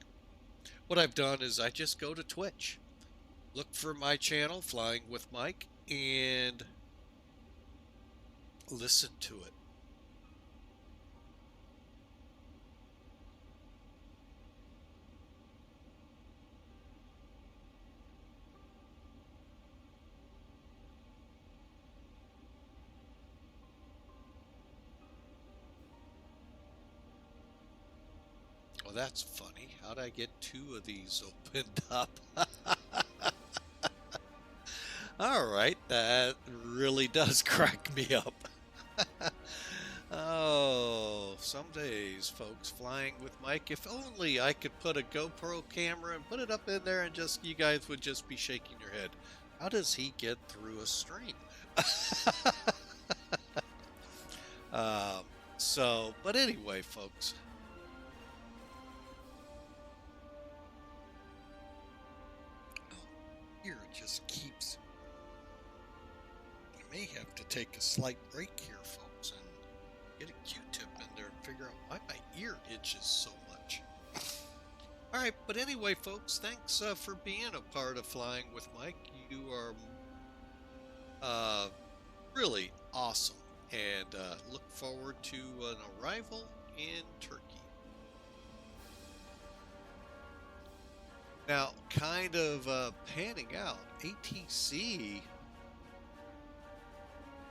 What I've done is I just go to Twitch, look for my channel, Flying with Mike, and listen to it. Well, that's funny. How'd I get two of these opened up? All right, that really does crack me up. Oh, some days, folks, Flying with Mike. If only I could put a GoPro camera and put it up in there and just, you guys would just be shaking your head. How does he get through a stream? But anyway, folks. Here it just keeps. I may have to take a slight break here, folks, and get a Q-tip in there and figure out why my ear itches so much. All right, but anyway, folks, thanks for being a part of Flying with Mike. You are really awesome, and look forward to an arrival in Turkey. Now, kind of panning out, ATC,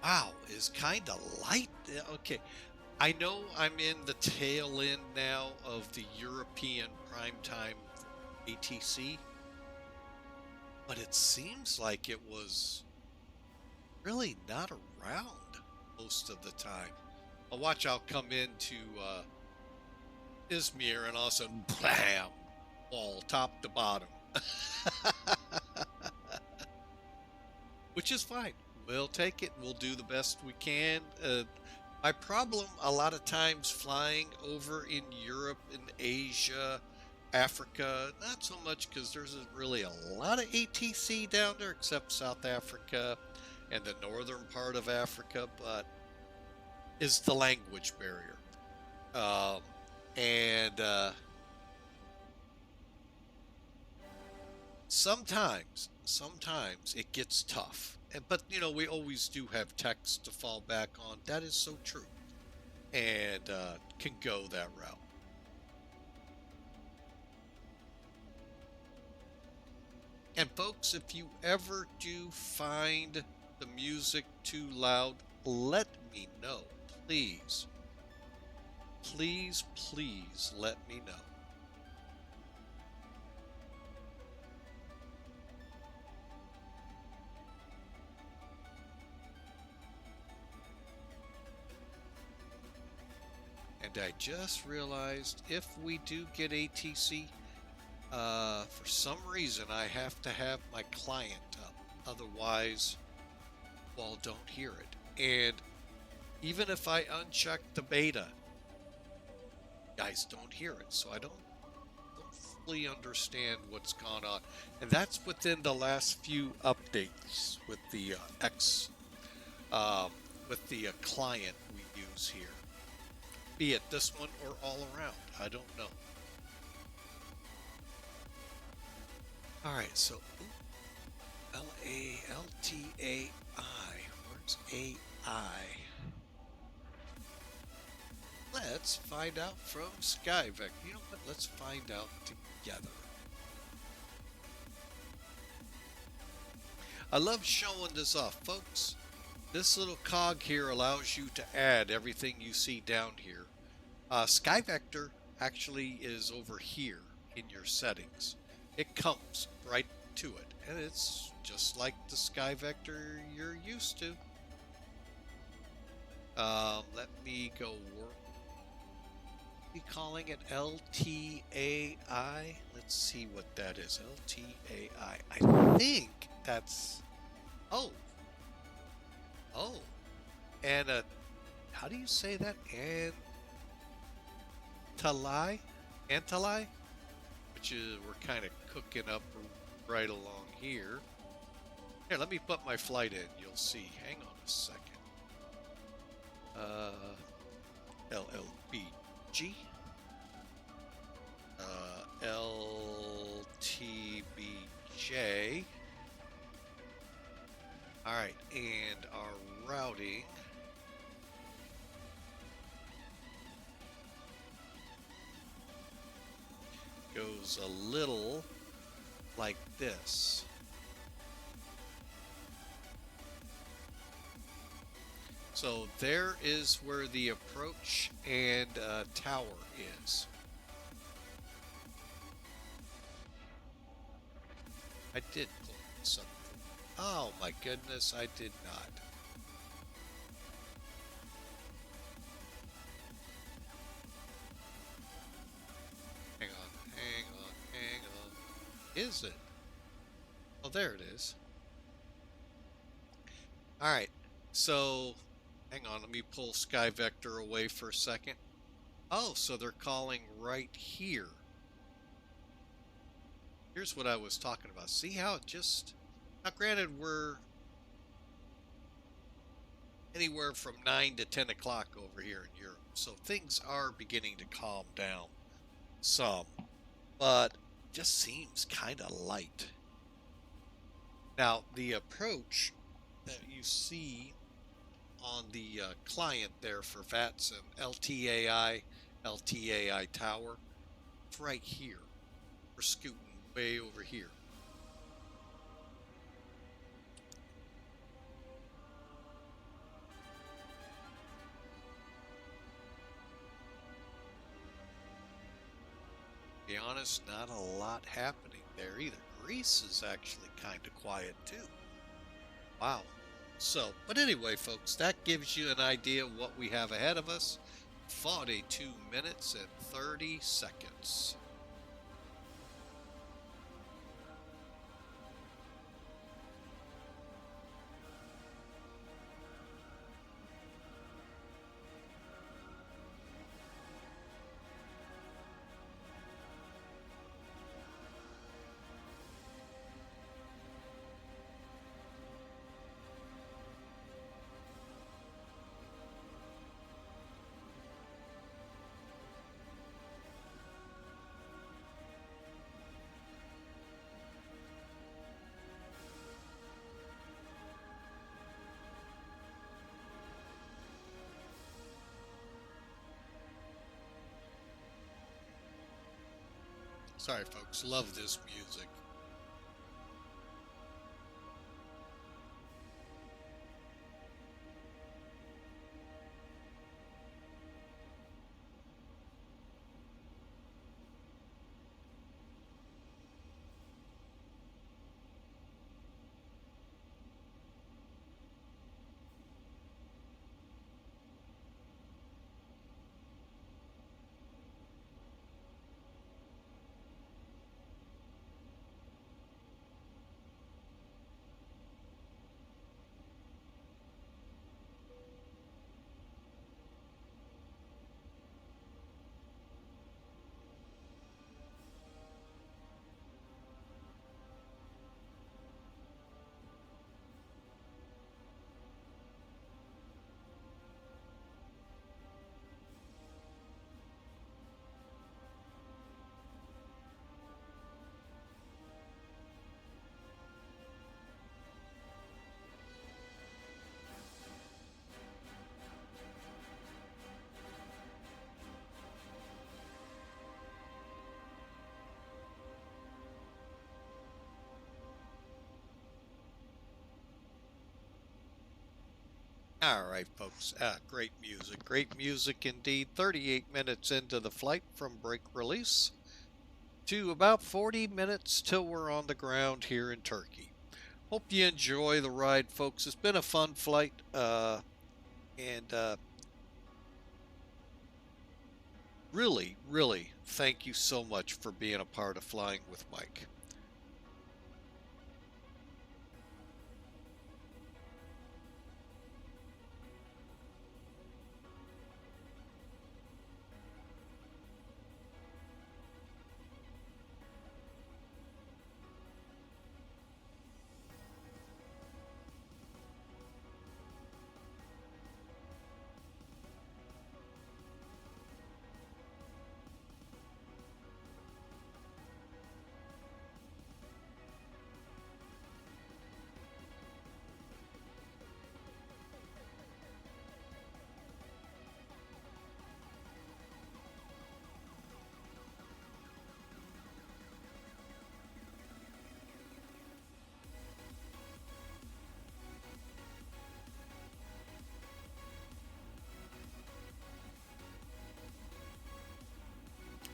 wow, is kind of light. Okay, I know I'm in the tail end now of the European primetime ATC, but it seems like it was really not around most of the time. I'll watch, I'll come into Izmir and all of a sudden, blam! All top to bottom. Which is fine. We'll take it. We'll do the best we can. My problem a lot of times flying over in Europe and Asia, Africa, not so much because there's really a lot of ATC down there except South Africa and the northern part of Africa, but is the language barrier. Sometimes it gets tough, but you know, we always do have text to fall back on. That is so true, and can go that route. And folks, if you ever do find the music too loud, let me know, please. Please let me know. And I just realized if we do get ATC, for some reason I have to have my client up. Otherwise, well, don't hear it. And even if I uncheck the beta, guys don't hear it. So I don't fully understand what's gone on. And that's within the last few updates with the X with the client we use here. Be it this one or all around. I don't know. Alright, so LTAI. Where's AI? Let's find out from SkyVector. You know what? Let's find out together. I love showing this off, folks. This little cog here allows you to add everything you see down here. SkyVector actually is over here in your settings. It comes right to it, and it's just like the SkyVector you're used to. Let me go work. Be calling it LTAI. Let's see what that is. LTAI. I think that's. Oh. And how do you say that? Antali, which is we're kind of cooking up right along here. Here, let me put my flight in. You'll see. Hang on a second. LLBG. LTBJ. All right, and our routing. Goes a little like this. So there is where the approach and tower is. I did pull something. Oh my goodness, I did not. Hang on. Is it? Oh, there it is. Alright, so hang on, let me pull SkyVector away for a second. Oh, so they're calling right here. Here's what I was talking about. See how it just... Now, granted, we're anywhere from 9 to 10 o'clock over here in Europe, so things are beginning to calm down some, but just seems kind of light. Now, the approach that you see on the client there for VATSIM, LTAI tower, it's right here. We're scooting way over here. To be honest, not a lot happening there either. Greece is actually kind of quiet too. Wow. So, but anyway, folks, that gives you an idea of what we have ahead of us. 42 minutes and 30 seconds. Sorry, folks. Love this music. All right, folks. Great music. Great music indeed. 38 minutes into the flight from brake release to about 40 minutes till we're on the ground here in Turkey. Hope you enjoy the ride, folks. It's been a fun flight. Really, really, thank you so much for being a part of Flying with Mike.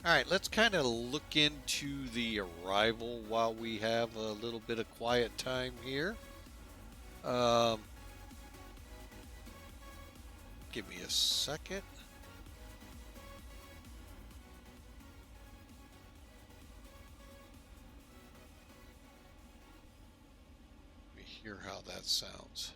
All right, let's kind of look into the arrival while we have a little bit of quiet time here. Give me a second. Let me hear how that sounds.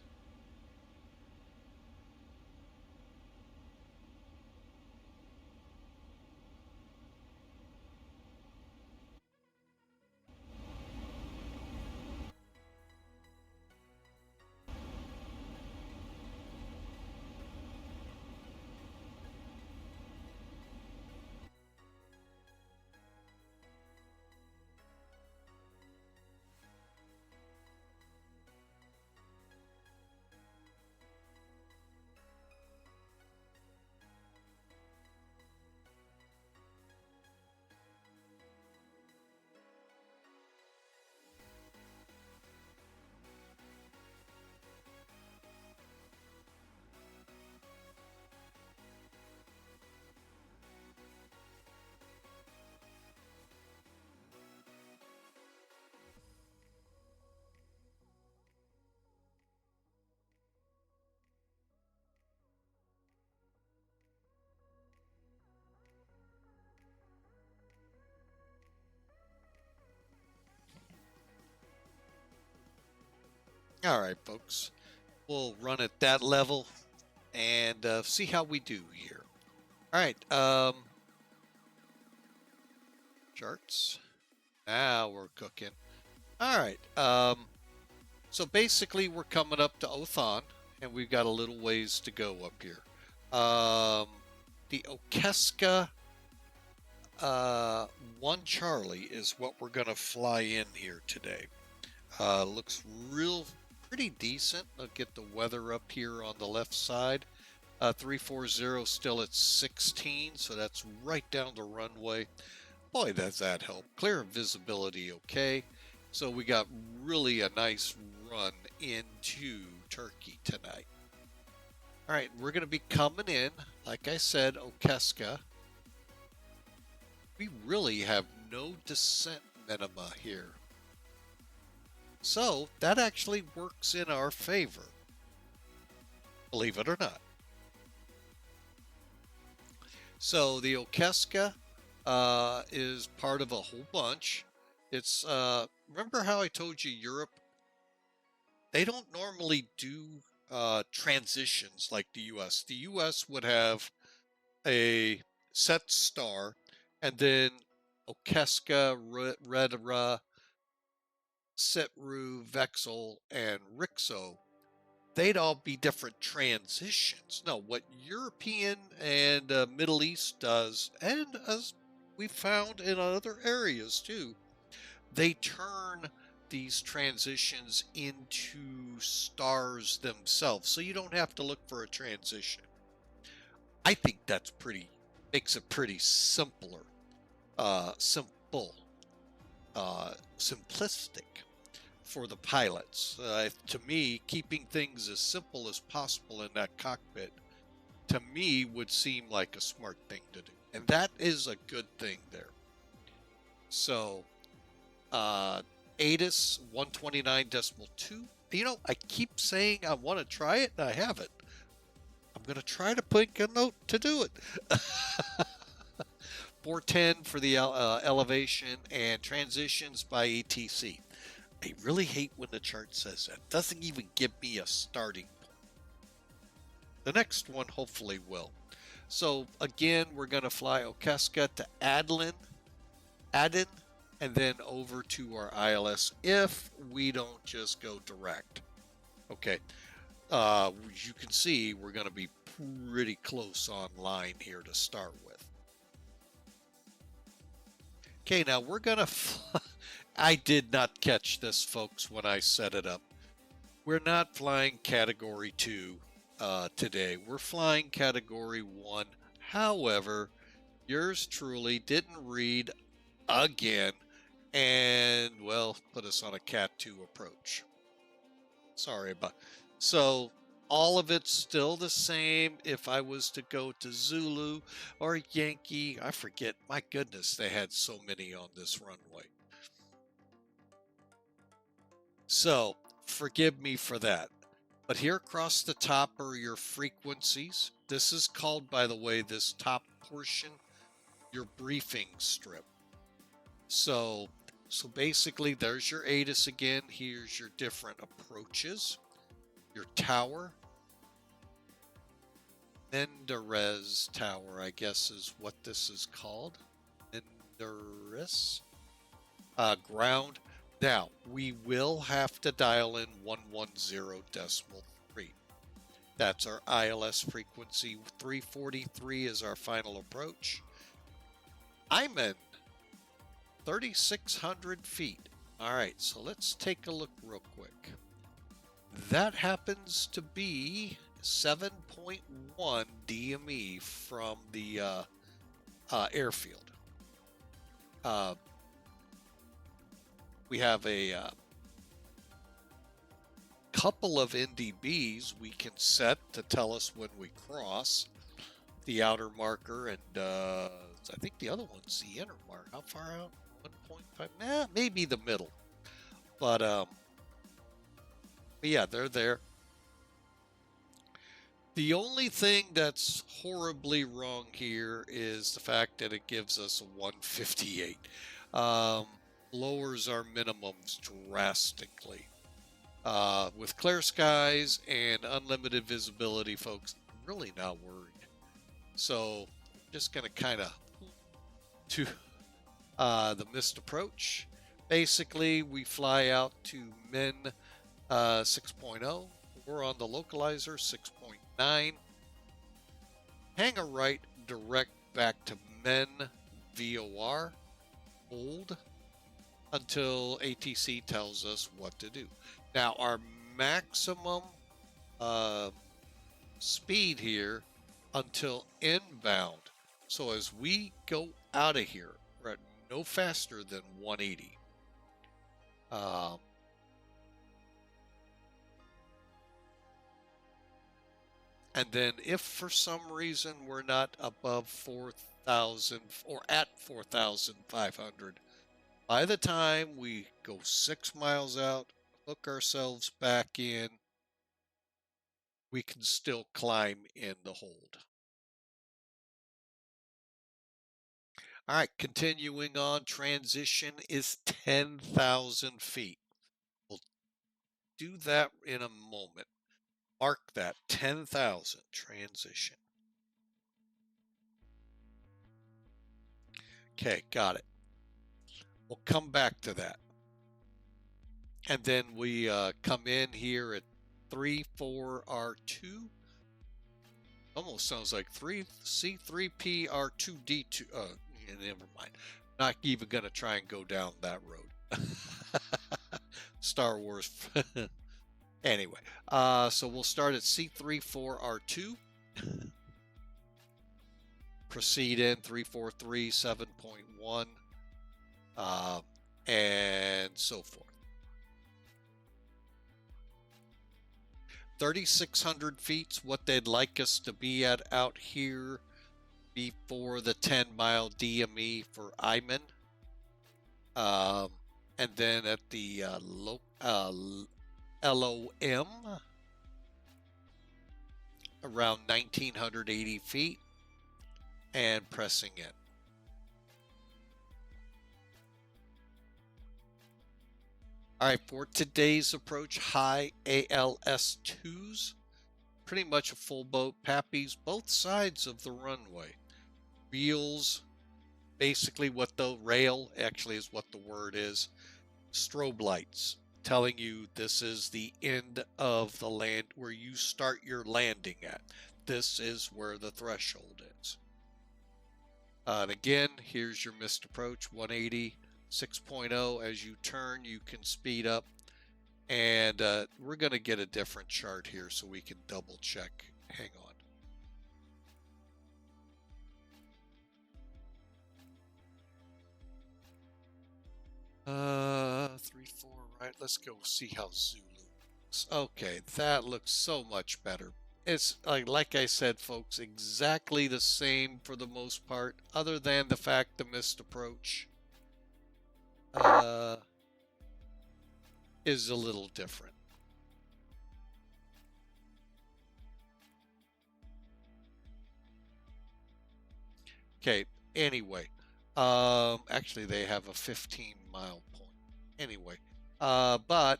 All right, folks. We'll run at that level and see how we do here. All right. Charts. Now we're cooking. All right. So basically, we're coming up to OTHON, and we've got a little ways to go up here. The OKESA 1 Charlie is what we're going to fly in here today. Looks pretty decent. I'll get the weather up here on the left side. 340 still at 16, so that's right down the runway. Boy, does that help. Clear visibility, okay. So we got really a nice run into Turkey tonight. All right, we're going to be coming in, like I said, OKESA. We really have no descent minima here. So that actually works in our favor, believe it or not. So the OKESA is part of a whole bunch. It's remember how I told you Europe? They don't normally do transitions like the U.S. The U.S. would have a set star, and then OKESA, Redera, Sitru, Vexel, and Rixo, they'd all be different transitions. No, what European and Middle East does, and as we found in other areas too, they turn these transitions into stars themselves, so you don't have to look for a transition. I think that's makes it pretty simplistic. for the pilots. To me, keeping things as simple as possible in that cockpit, to me, would seem like a smart thing to do. And that is a good thing there. So, ATIS 129.2. You know, I keep saying I want to try it, and I haven't. I'm going to try to put a note to do it. 410 for the elevation and transitions by ATC. I really hate when the chart says that. It doesn't even give me a starting point. The next one hopefully will. So again, we're going to fly OKESA to Adnan, and then over to our ILS if we don't just go direct. Okay. As you can see, we're going to be pretty close on line here to start with. Okay, now we're going to I did not catch this, folks, when I set it up. We're not flying Category 2 today. We're flying Category 1. However, yours truly didn't read again and, well, put us on a Cat 2 approach. Sorry about. So all of it's still the same. If I was to go to Zulu or Yankee, I forget. My goodness, they had so many on this runway. So forgive me for that. But here across the top are your frequencies. This is called, by the way, this top portion, your briefing strip. So basically, there's your ATIS again. Here's your different approaches. Your tower. Menderes Tower, I guess, is what this is called. Menderes. Ground. Now, we will have to dial in 110.3. That's our ILS frequency. 343 is our final approach. I'm in 3,600 feet. All right, so let's take a look real quick. That happens to be 7.1 DME from the airfield. We have a couple of NDBs we can set to tell us when we cross the outer marker, and I think the other one's the inner mark. How far out? 1.5? Maybe the middle. But yeah, they're there. The only thing that's horribly wrong here is the fact that it gives us a 158. Lowers our minimums drastically. With clear skies and unlimited visibility, folks, I'm really not worried. So I'm just going to kind of to the missed approach. Basically, we fly out to Min 6.0. We're on the localizer 6.9. Hang a right direct back to Men VOR. Hold until ATC tells us what to do. Now, our maximum speed here until inbound. So as we go out of here, we're at no faster than 180. And then if for some reason we're not above 4,000 or at 4,500, by the time we go 6 miles out, hook ourselves back in, we can still climb in the hold. All right, continuing on, transition is 10,000 feet. We'll do that in a moment. Mark that, 10,000 transition. Okay, got it. We'll come back to that. And then we come in here at 34R2. Almost sounds like C3PR2D2. Never mind. Not even going to try and go down that road. Star Wars. Anyway, so we'll start at C34R2. Proceed in 343, 7.1, and so forth. 3,600 feet's what they'd like us to be at out here before the 10-mile DME for Iman. And then at the LOM, around 1,980 feet, and pressing in. All right, for today's approach, high ALS2s, pretty much a full boat, Pappies, both sides of the runway. Wheels, basically what the rail actually is what the word is. Strobe lights telling you this is the end of the land where you start your landing at. This is where the threshold is. And again, here's your missed approach, 180, 6.0. As you turn, you can speed up. And we're going to get a different chart here so we can double check. Hang on. 3, 4, right? Let's go see how Zulu looks. Okay, that looks so much better. It's like I said, folks, exactly the same for the most part, other than the fact the missed approach is a little different. Okay, anyway. Actually, they have a 15-mile point. Anyway, but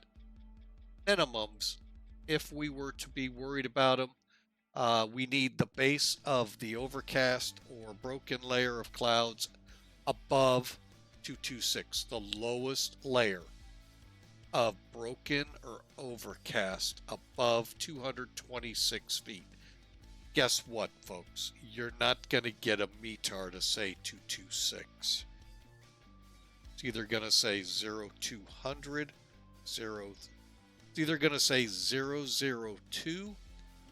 minimums, if we were to be worried about them, we need the base of the overcast or broken layer of clouds above 226, the lowest layer of broken or overcast above 226 feet. Guess what, folks? You're not going to get a METAR to say 226. It's either going to say 0200, it's either going to say 002,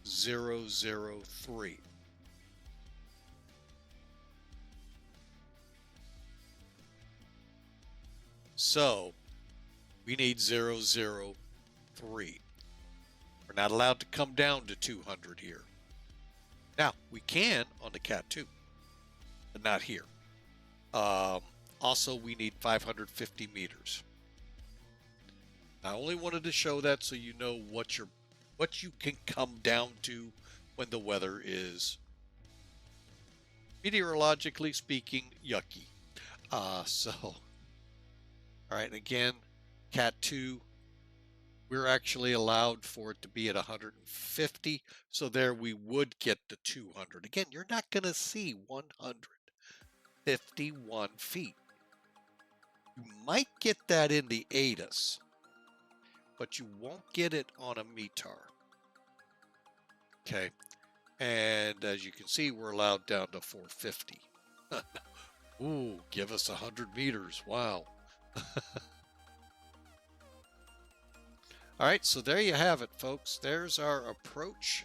003. So, we need 003. We're not allowed to come down to 200 here. Now, we can on the Cat 2, but not here. Also, we need 550 meters. I only wanted to show that so you know what you can come down to when the weather is, meteorologically speaking, yucky. All right, again, Cat 2. We're actually allowed for it to be at 150, so there we would get the 200. Again, you're not going to see 151 feet. You might get that in the ATIS, but you won't get it on a METAR. Okay, and as you can see, we're allowed down to 450. Ooh, give us 100 meters. Wow. All right, so there you have it, folks. There's our approach.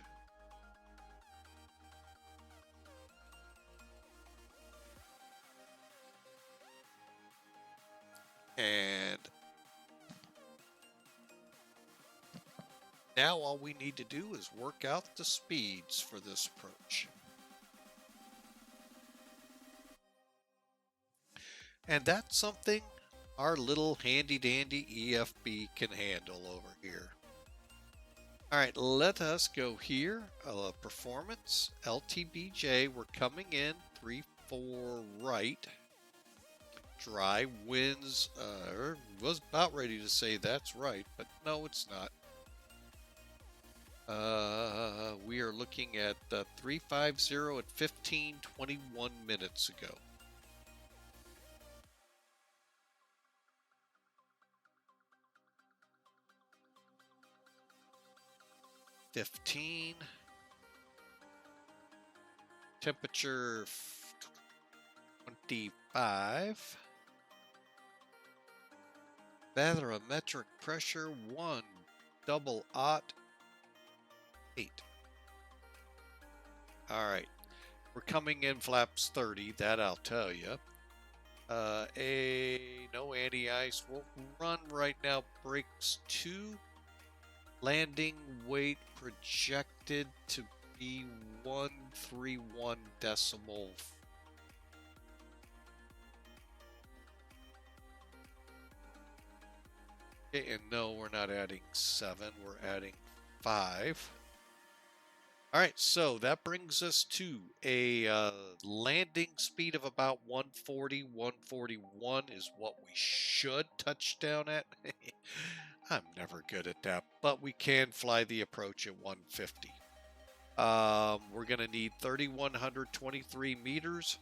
And now all we need to do is work out the speeds for this approach. And that's something our little handy-dandy EFB can handle over here. All right, let us go here. Performance, LTBJ, we're coming in 3-4 right. Dry winds, was about ready to say that's right, but no, it's not. We are looking at 350 at 15:21 minutes ago. Temperature 25. Barometric pressure 1 double aught 8. All right, we're coming in flaps 30. That I'll tell you. No anti-ice. We'll run right now. Brakes 2. Landing weight projected to be 131 decimal. Okay, and no, we're not adding 7, we're adding 5. All right, so that brings us to a landing speed of about 140, 141 is what we should touch down at. I'm never good at that, but we can fly the approach at 150. We're going to need 3,123 meters,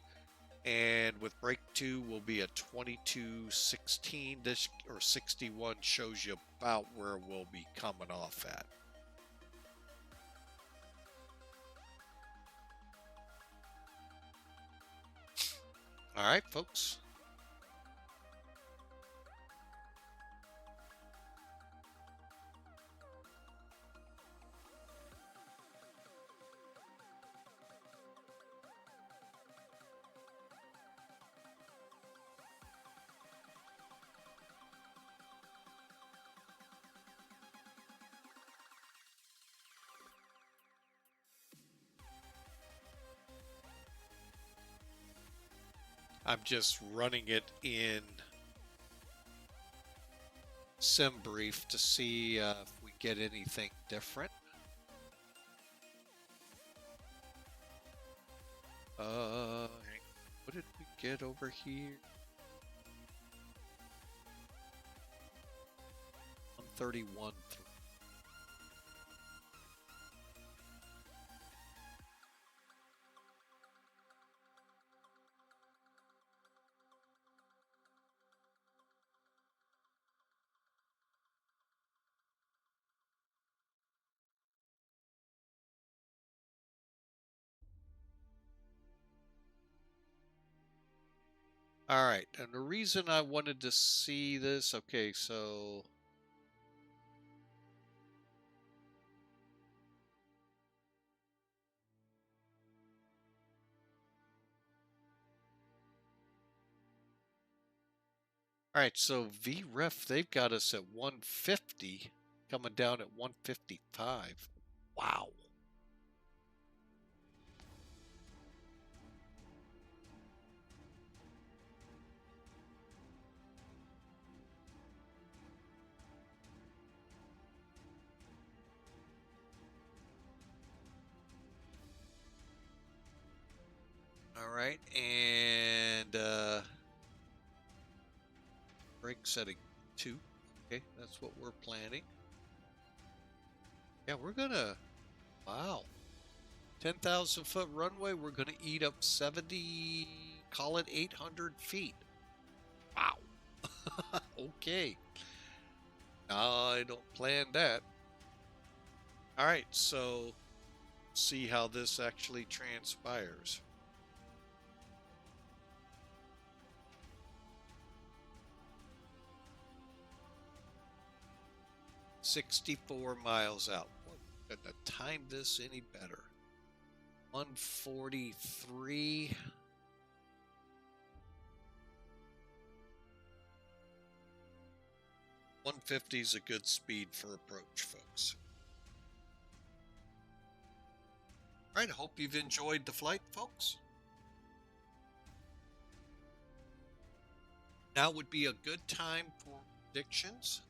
and with brake 2 will be a 2216. This, or 61, shows you about where we'll be coming off at. All right, folks. I'm just running it in SimBrief to see if we get anything different. Hang on. What did we get over here? 131. All right, and the reason I wanted to see this, okay, so all right, so VREF, they've got us at 150, coming down at 155. Wow. All right, and brake setting 2. Okay, that's what we're planning. Yeah, we're gonna, wow, 10,000 foot runway. We're gonna eat up 70, call it 800 feet. Wow. Okay. I don't plan that. All right, so see how this actually transpires. $64 miles out. We're gonna time this any better. 143. $150 is a good speed for approach, folks. All right, I hope you've enjoyed the flight, folks. Now would be a good time for predictions.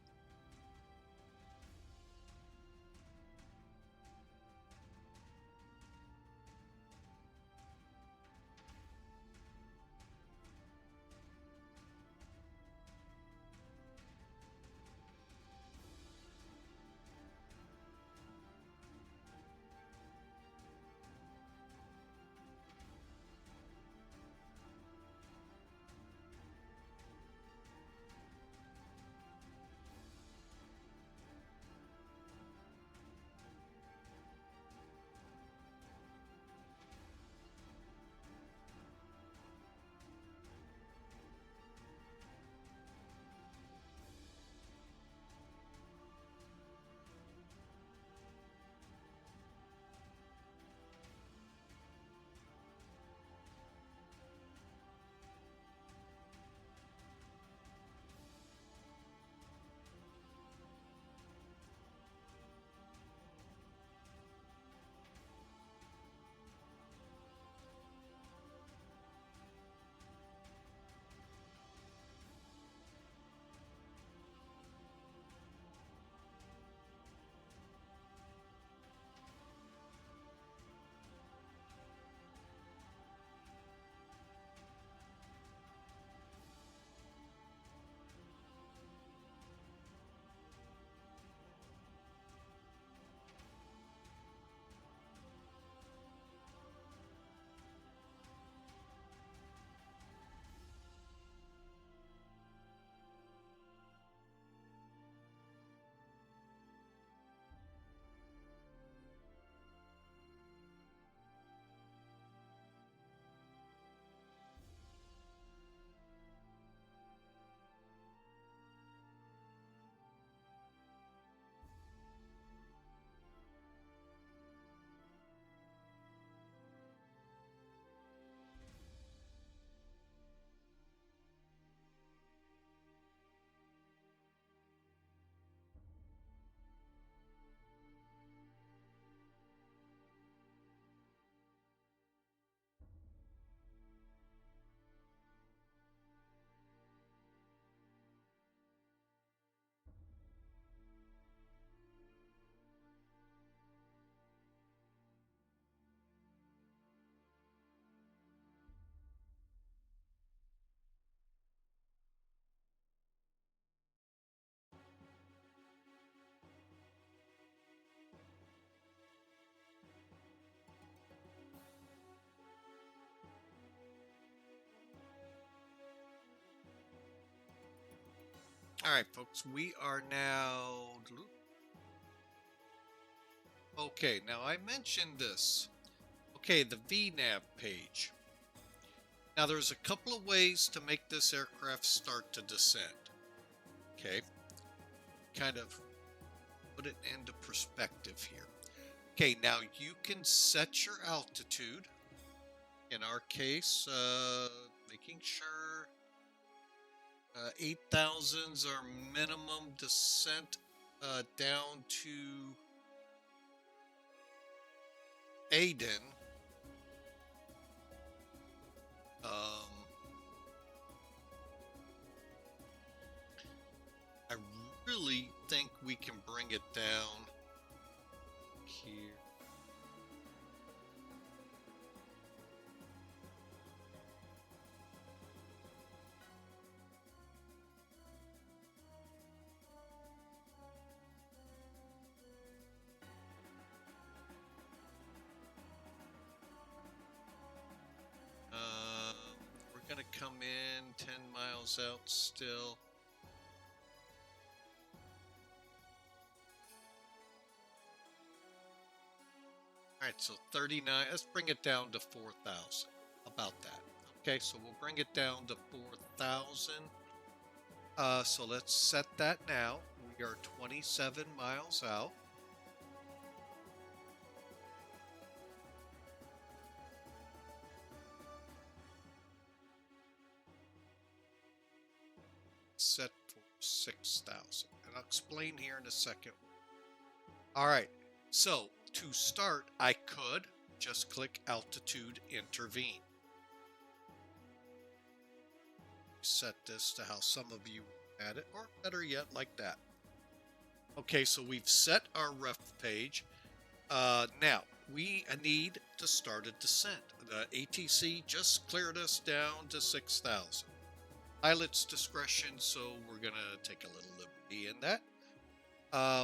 All right, folks, we are now. Okay, now I mentioned this. Okay, the VNAV page. Now there's a couple of ways to make this aircraft start to descend. Okay, kind of put it into perspective here. Okay, now you can set your altitude. In our case, making sure 8,000s are minimum descent down to Aden. I really think we can bring it down here. We're gonna come in 10 miles out still. All right, so 39, let's bring it down to 4,000, about that. Okay, so we'll bring it down to 4,000. So let's set that now. We are 27 miles out. Set for 6,000, and I'll explain here in a second. All right, so to start, I could just click altitude intervene. Set this to how some of you had it, or better yet, like that. Okay, so we've set our ref page. Now we need to start a descent. The ATC just cleared us down to 6,000. Pilot's discretion, so we're gonna take a little liberty in that.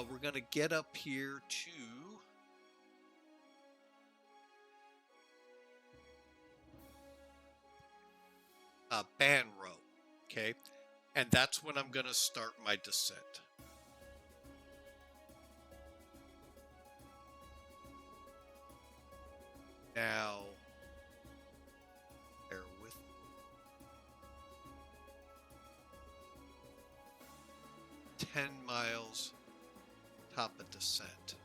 We're gonna get up here to Banro, okay, and that's when I'm gonna start my descent. Now, bear with me. 10 miles, top of descent.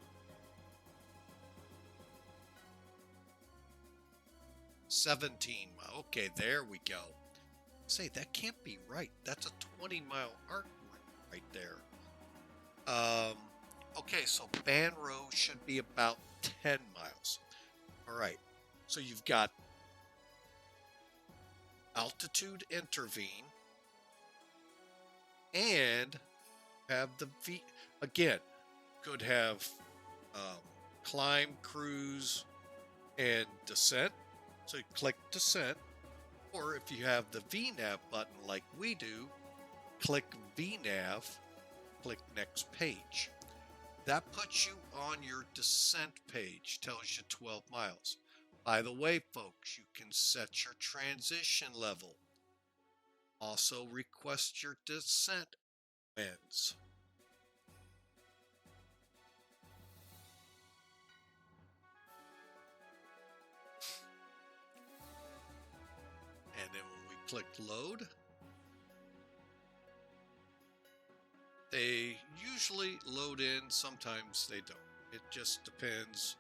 17 miles. Okay, there we go. Say, that can't be right. That's a 20-mile arc right there. Okay, so Banro should be about 10 miles. All right, so you've got altitude intervene and have the V. Again, could have climb, cruise, and descent. So you click descent, or if you have the VNAV button like we do, click VNAV, click next page. That puts you on your descent page, tells you 12 miles. By the way, folks, you can set your transition level. Also request your descent winds. And then when we click load, they usually load in, sometimes they don't. It just depends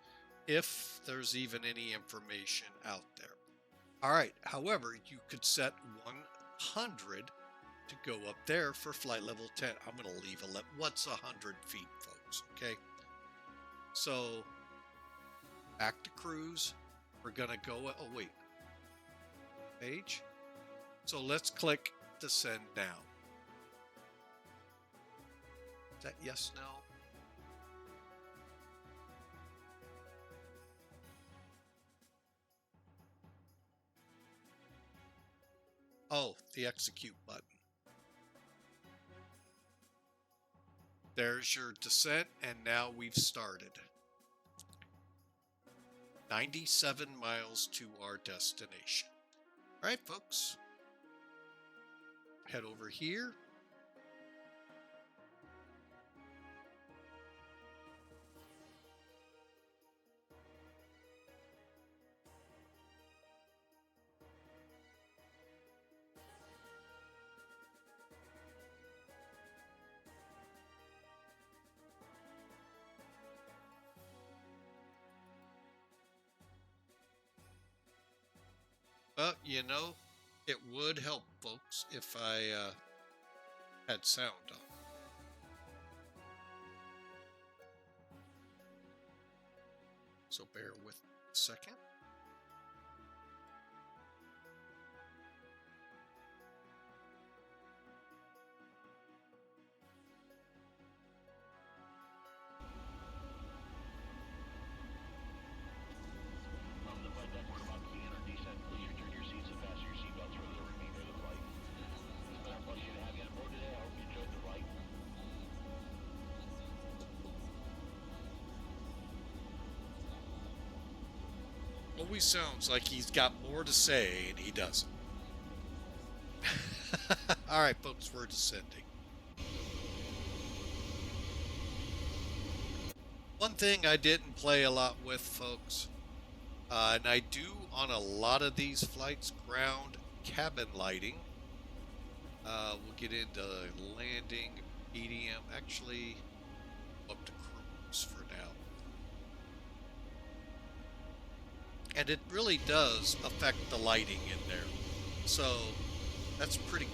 if there's even any information out there. All right, however, you could set 100 to go up there for flight level 10. I'm going to leave what's 100 feet, folks, okay? So, back to cruise. We're going to go, oh wait, page. So let's click descend now. Is that yes, no? Oh, the execute button. There's your descent, and now we've started. 97 miles to our destination. All right, folks. Head over here. You know, it would help, folks, if I had sound on. So bear with me a second. From the flight deck, we're about to begin our descent. Please return your seats and fasten your seatbelts for the remainder of the flight. It's been our pleasure to have you on board today. I hope you enjoyed the flight. Always sounds like he's got more to say, and he doesn't. All right, folks, we're descending. One thing I didn't play a lot with, folks, and I do on a lot of these flights, ground cabin lighting. We'll get into landing, medium, actually up to cruise for now. And it really does affect the lighting in there. So that's pretty cool.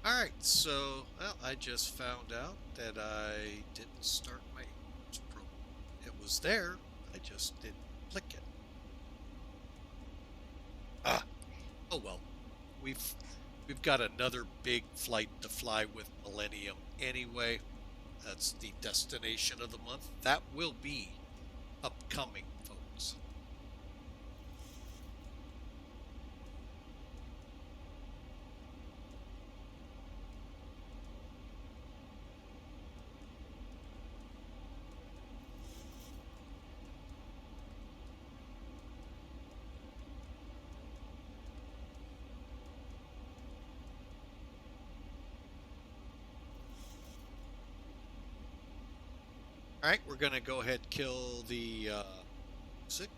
Alright, so, well, I just found out that I didn't start my program. It was there, I just didn't click it. Oh well. We've got another big flight to fly with Millennium anyway. That's the destination of the month. That will be upcoming, folks. Alright, we're going to go ahead and kill the music.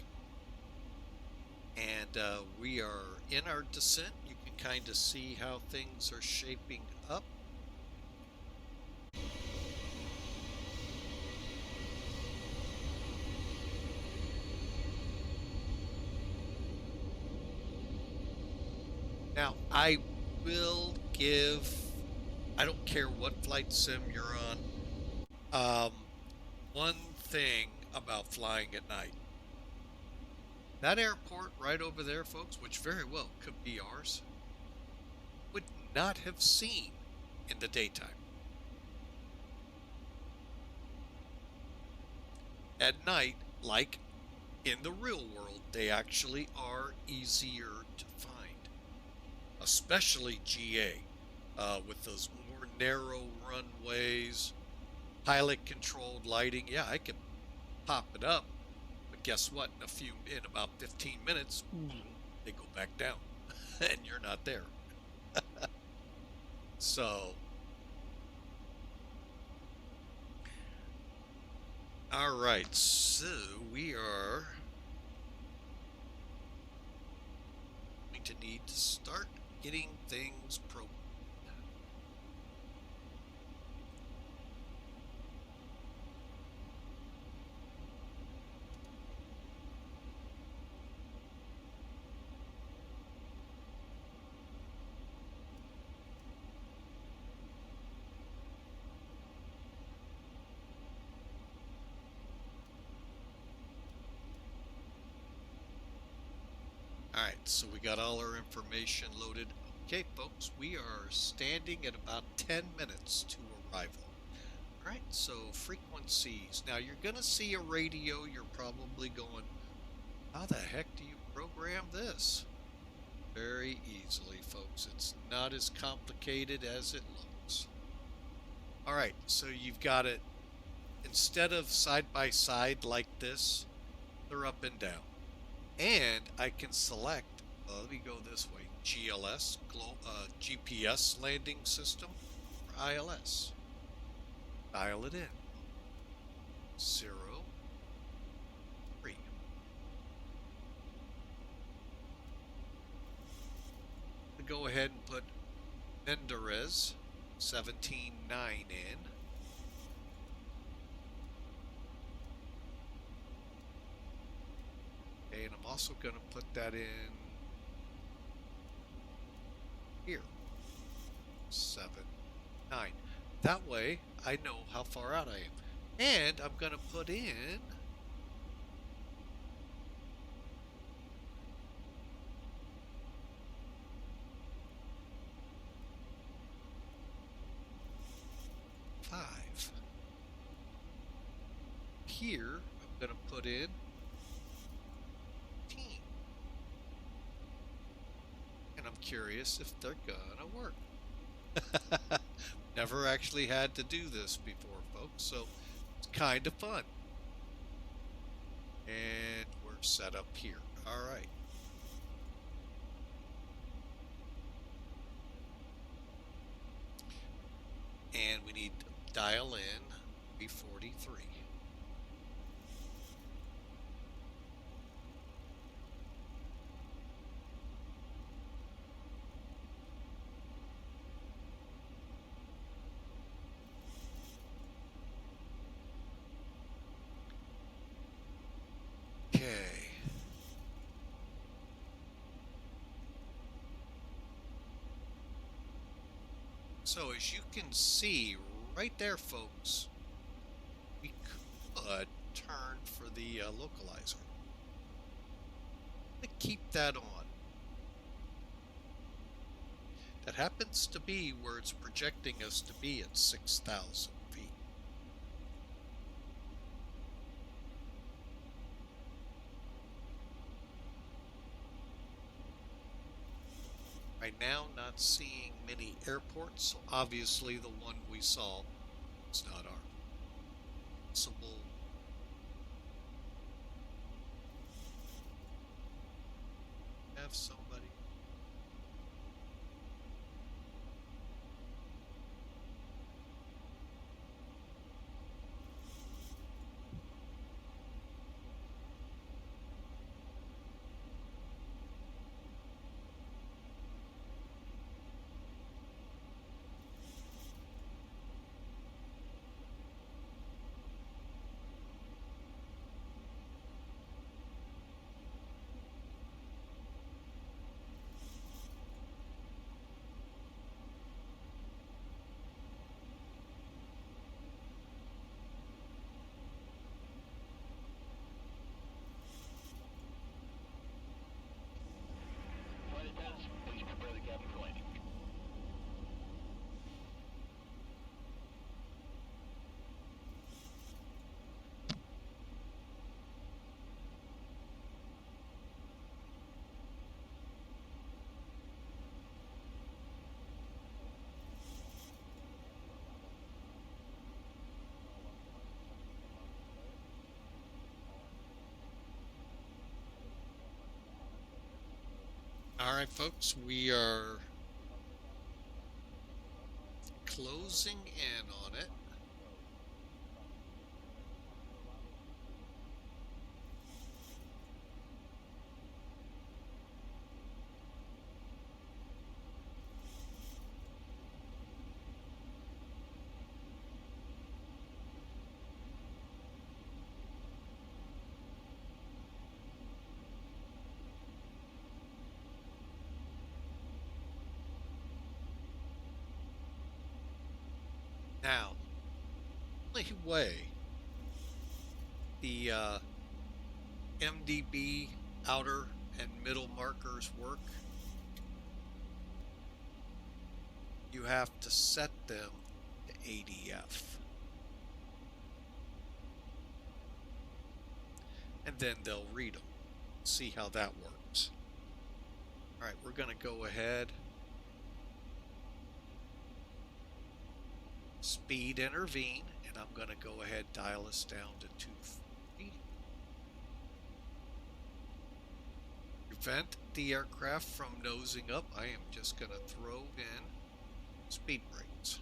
And we are in our descent. You can kind of see how things are shaping up. Now, I will give, I don't care what flight sim you're on, one thing about flying at night. That airport right over there, folks, which very well could be ours, would not have seen in the daytime. At night, like in the real world, they actually are easier to find, especially GA, with those more narrow runways, pilot controlled lighting. Yeah, I can pop it up, but guess what? In about 15 minutes, they go back down and you're not there. So, all right, so we are going to need to start getting things programmed. Alright, so we got all our information loaded. Okay, folks, we are standing at about 10 minutes to arrival. Alright, so frequencies. Now, you're going to see a radio. You're probably going, how the heck do you program this? Very easily, folks. It's not as complicated as it looks. Alright, so you've got it, instead of side by side like this, they're up and down. And I can select, let me go this way, GLS, GPS landing system, ILS. Dial it in. 0, 3. Go ahead and put Menderes 17.9 in. Okay, and I'm also going to put that in here. 7, 9. That way I know how far out I am. And I'm going to put in here. I'm going to put in 15. And I'm curious if they're going to work. Never actually had to do this before, folks, so it's kind of fun. And we're set up here. All right. And we need to dial in B43. Okay. So as you can see right there, folks, we could turn for the localizer. I'm going to keep that on. That happens to be where it's projecting us to be at 6,000 feet. Right now, not seeing many airports, so obviously the one we saw is not our possible. Have somebody. Flight attendants, please prepare the cabin for landing. All right, folks, we are closing in on it. Now, the only way the MDB outer and middle markers work, you have to set them to ADF. And then they'll read them. See how that works. All right, we're going to go ahead. Speed intervene, and I'm going to go ahead dial us down to 230. Prevent the aircraft from nosing up. I am just going to throw in speed brakes.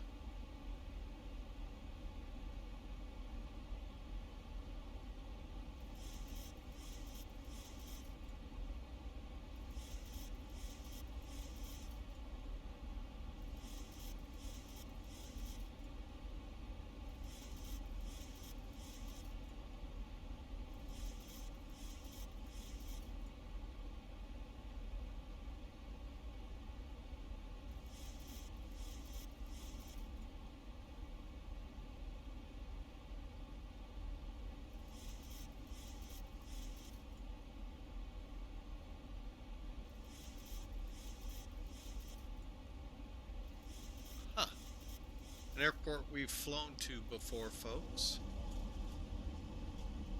airport we've flown to before, folks.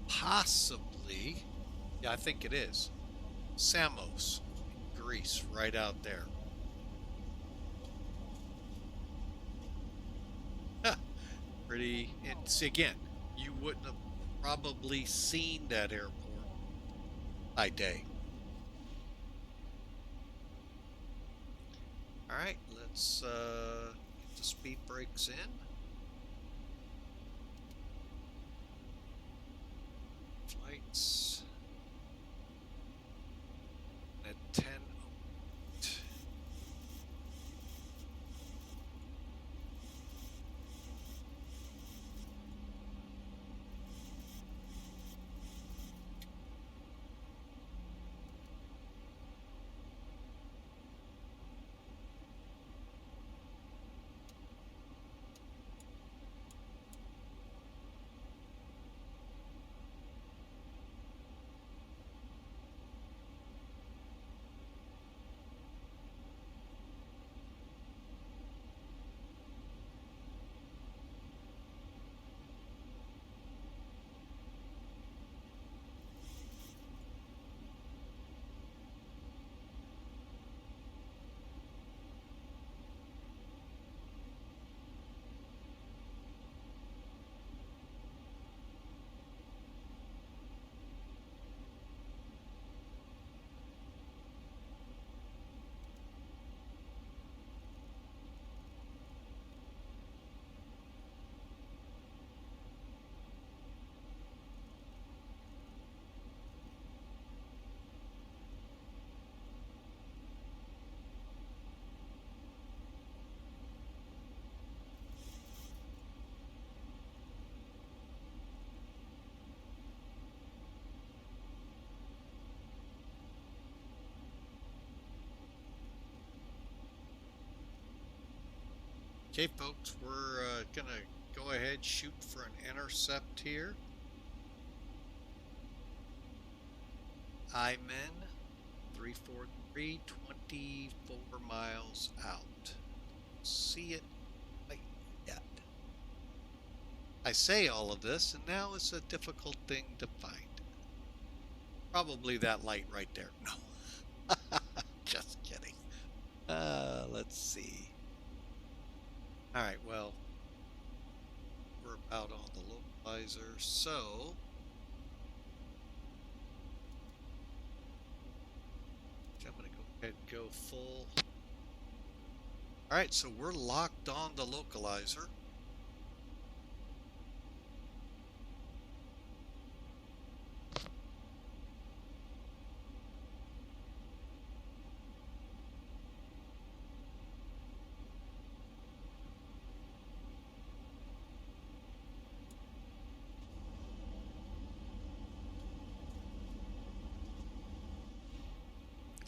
Possibly, yeah, I think it is. Samos, Greece, right out there. Pretty, it's again, you wouldn't have probably seen that airport by day. All right, let's get the speed brakes in. Flights at 10. Okay, folks, we're gonna go ahead shoot for an intercept here. IMEN 343, 24 miles out. See it quite yet. I say all of this, and now it's a difficult thing to find. Probably that light right there. No. Just kidding. Let's see. Alright, well, we're about on the localizer, so I'm going to go ahead and go full. Alright, so we're locked on the localizer.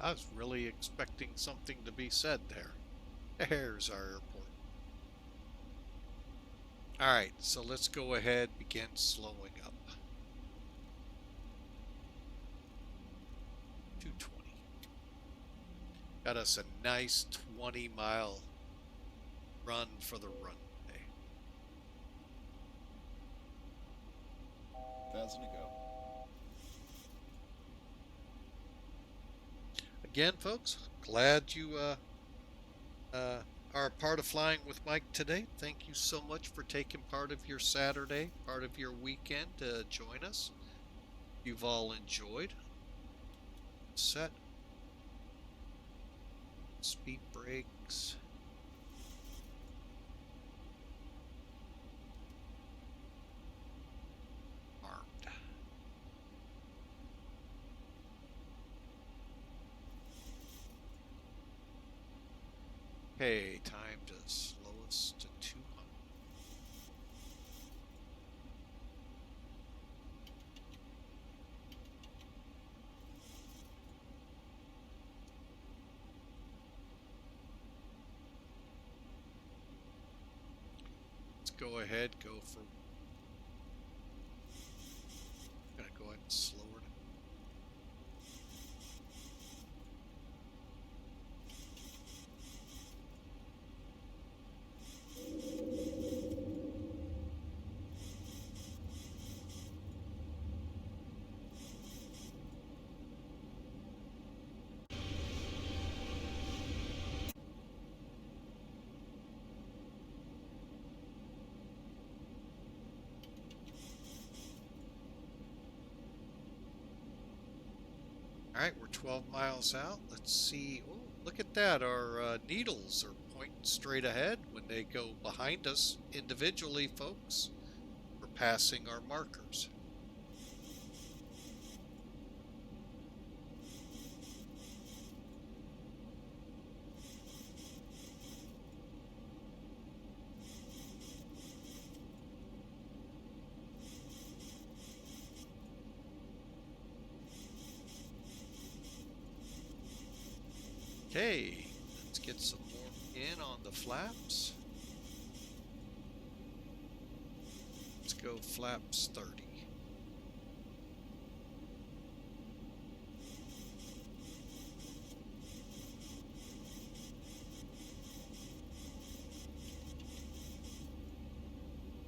I was really expecting something to be said there. There's our airport. Alright, so let's go ahead and begin slowing up. 220. Got us a nice 20-mile run for the runway. 1,000 to go. Again, folks, glad you are a part of Flying with Mike today. Thank you so much for taking part of your Saturday, part of your weekend to join us. You've all enjoyed. Set. Speed brakes. Armed. Okay, time to slow us to 200. Let's go ahead, go for. I'm gonna go ahead and slow it. All right, we're 12 miles out. Let's see. Oh, look at that. Our needles are pointing straight ahead when they go behind us individually, folks. We're passing our markers. Okay, let's get some more in on the flaps. Let's go flaps 30.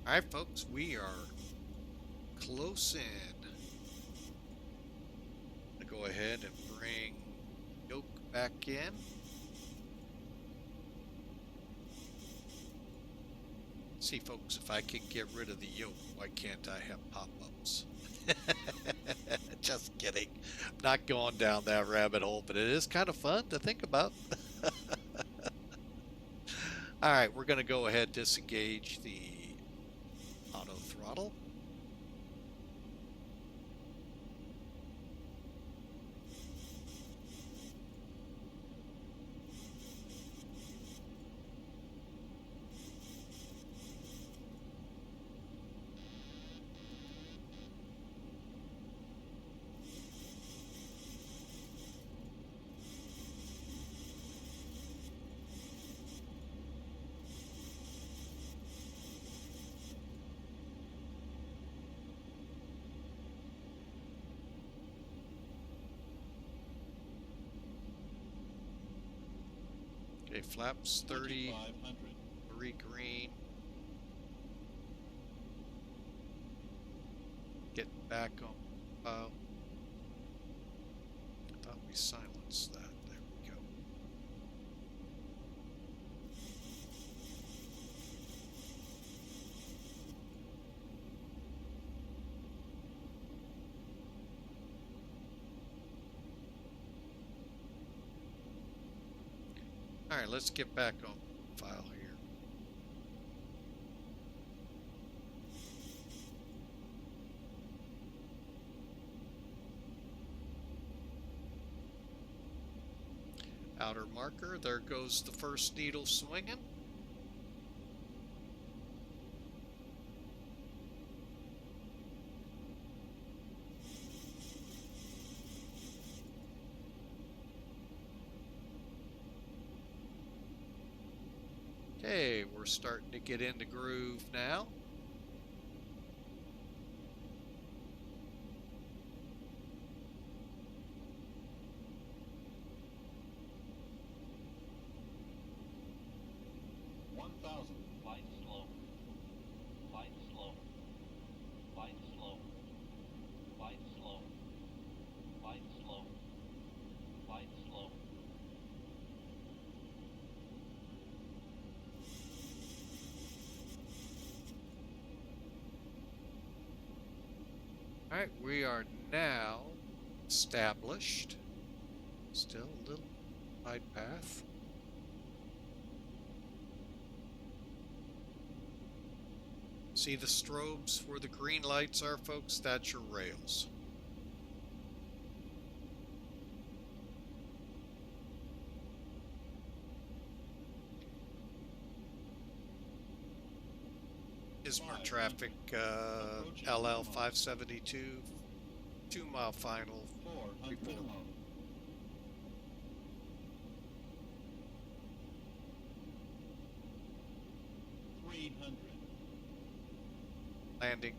All right, folks, we are close in. I'm gonna go ahead and bring yoke back in. See, folks, if I can get rid of the yoke, why can't I have pop-ups? Just kidding. I'm not going down that rabbit hole, but it is kind of fun to think about. All right, we're going to go ahead and disengage the auto throttle. Okay, flaps 30, 2500. 3 green. Get back on. I thought we silenced that. There we go. All right, let's get back on file here. Outer marker, there goes the first needle swinging. Okay, we're starting to get into groove now. Flight slow. Flight slow. Flight slow. Flight slow. Flight slow. Flight slow. All right, we are now established. Still a little side path. See the strobes where the green lights are, folks? That's your rails. Izmir traffic, LL 572, 2 mile final. 400 minimum. Landing.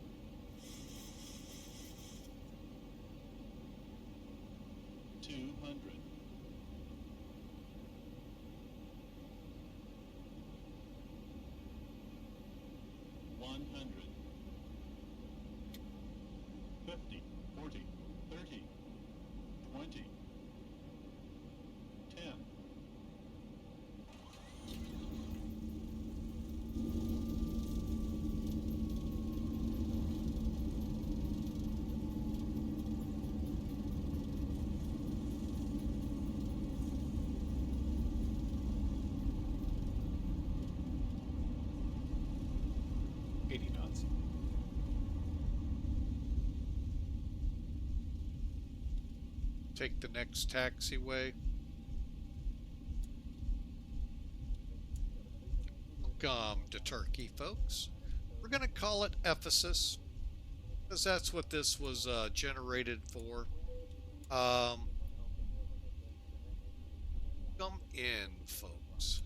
take the next taxiway. Welcome to Turkey, folks. We're going to call it Ephesus, because that's what this was generated for. Come in, folks.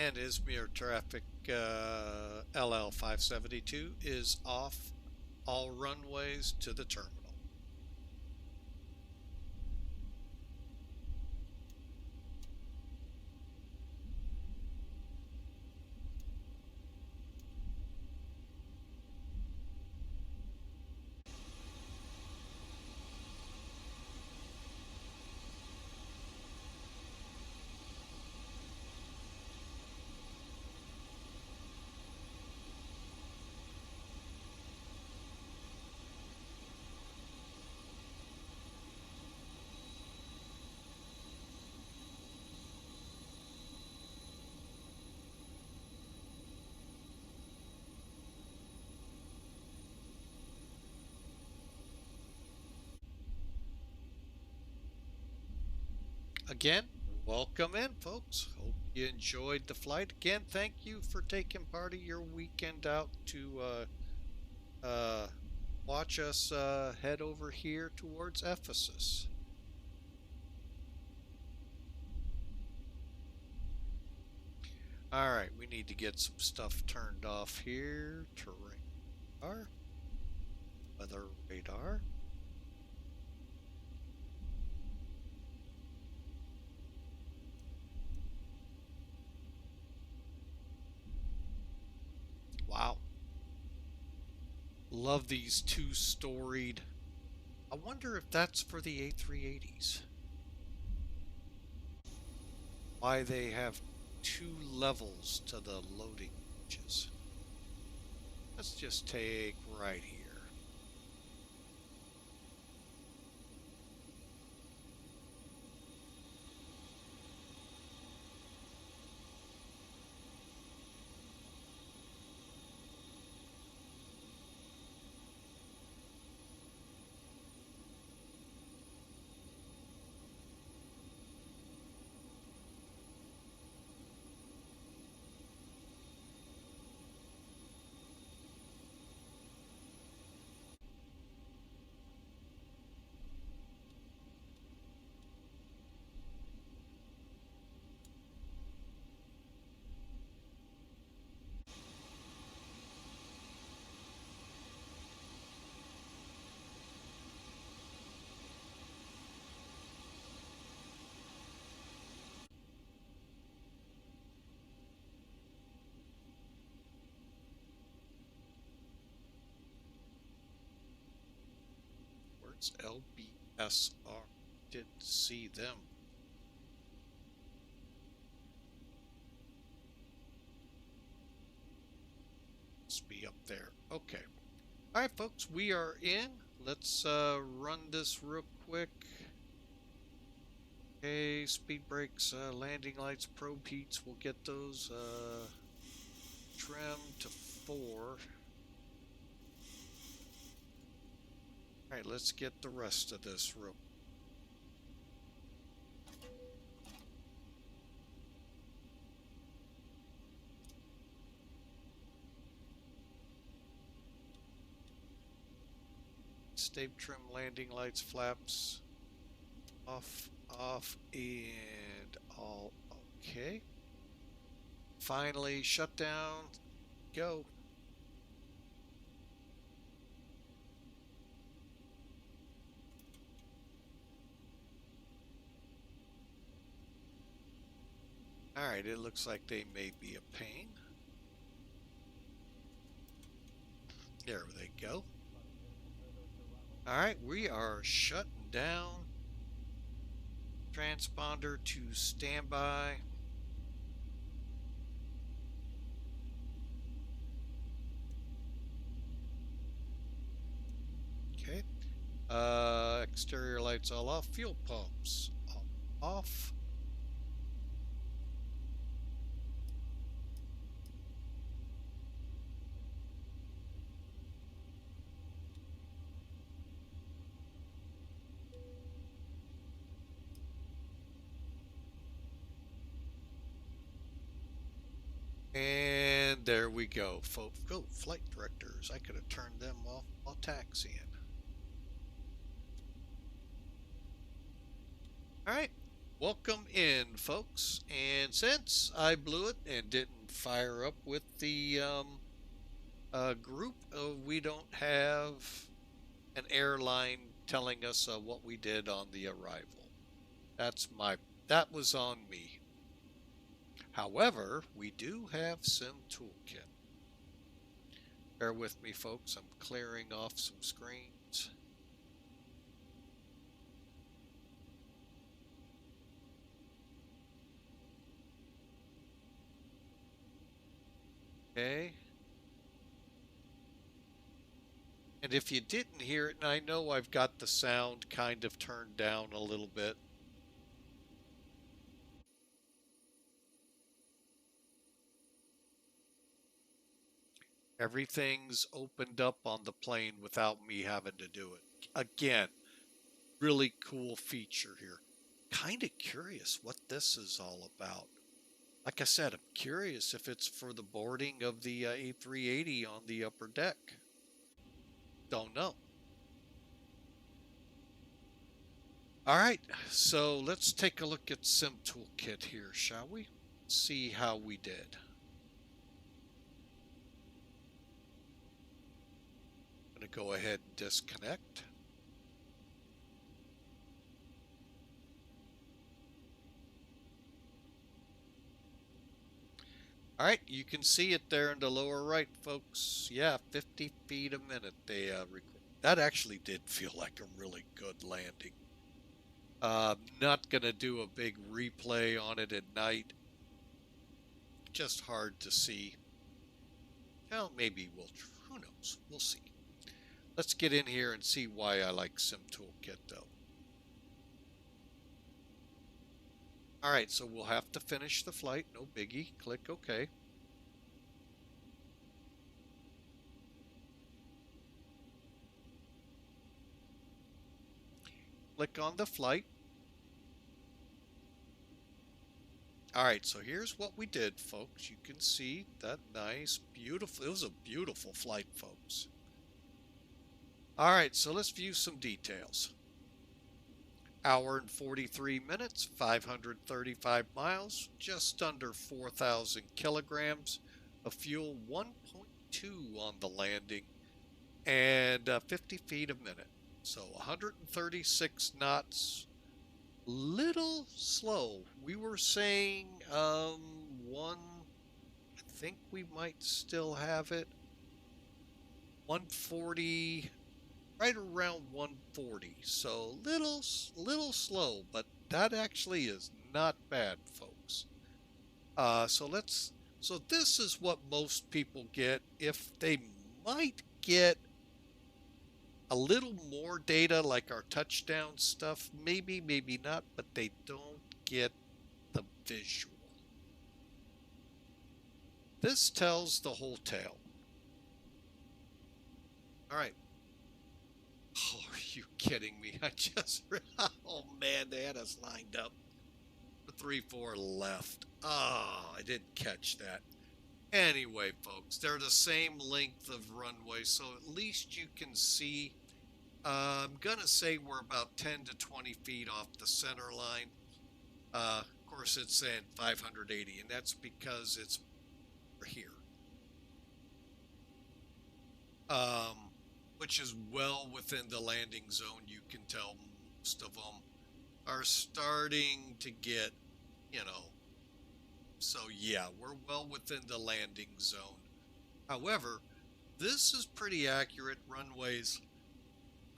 And Izmir traffic LL 572 is off all runways to the terminal. Again, welcome in, folks. Hope you enjoyed the flight. Again, thank you for taking part of your weekend out to watch us head over here towards Ephesus. All right, we need to get some stuff turned off here. Terrain radar, weather radar. Wow. Love these two-storied. I wonder if that's for the A380s. Why they have two levels to the loading benches. Let's just take right here. Where's LBSR? Didn't see them. Must be up there. Okay. All right, folks, we are in. Let's run this real quick. Okay, speed brakes, landing lights, probe heats. We'll get those trimmed to 4. All right, let's get the rest of this real. Stay trim, landing lights, flaps off, and all okay. Finally, shut down, go. Alright, it looks like they may be a pain. There they go. Alright, we are shutting down. Transponder to standby. Okay. Exterior lights all off. Fuel pumps all off. And there we go, folks. Go, flight directors. I could have turned them off while taxiing. Alright, welcome in, folks. And since I blew it and didn't fire up with the group, we don't have an airline telling us what we did on the arrival. That was on me. However, we do have Sim Toolkit. Bear with me, folks. I'm clearing off some screens. Okay. And if you didn't hear it, and I know I've got the sound kind of turned down a little bit. Everything's opened up on the plane without me having to do it. Again, really cool feature here. Kind of curious what this is all about. Like I said, I'm curious if it's for the boarding of the A380 on the upper deck. Don't know. Alright, so let's take a look at Sim Toolkit here, shall we? See how we did. I'm going to go ahead and disconnect. Alright, you can see it there in the lower right, folks. Yeah, 50 feet a minute they record. That actually did feel like a really good landing. Not going to do a big replay on it at night. Just hard to see. Well, maybe we'll, who knows, we'll see. Let's get in here and see why I like Sim Toolkit though. Alright, so we'll have to finish the flight, no biggie. Click OK. Click on the flight. Alright, so here's what we did, folks. You can see that nice, beautiful, it was a beautiful flight, folks. Alright, so let's view some details. Hour and 43 minutes, 535 miles, just under 4,000 kilograms of fuel, 1.2 on the landing, and 50 feet a minute. So 136 knots, little slow. We were saying I think we might still have it. 140, right around 140. So little slow, but that actually is not bad, folks. So this is what most people get. If they might get a little more data like our touchdown stuff, maybe not, but they don't get the visual. This tells the whole tale. All right. Oh, are you kidding me? I just, oh man, they had us lined up. 3-4 left. Oh, I didn't catch that. Anyway, folks, they're the same length of runway, so at least you can see. I'm going to say we're about 10 to 20 feet off the center line. Of course, it's saying 580, and that's because it's here. Which is well within the landing zone. You can tell most of them are starting to get, you know, So yeah, we're well within the landing zone. However, this is pretty accurate. Runways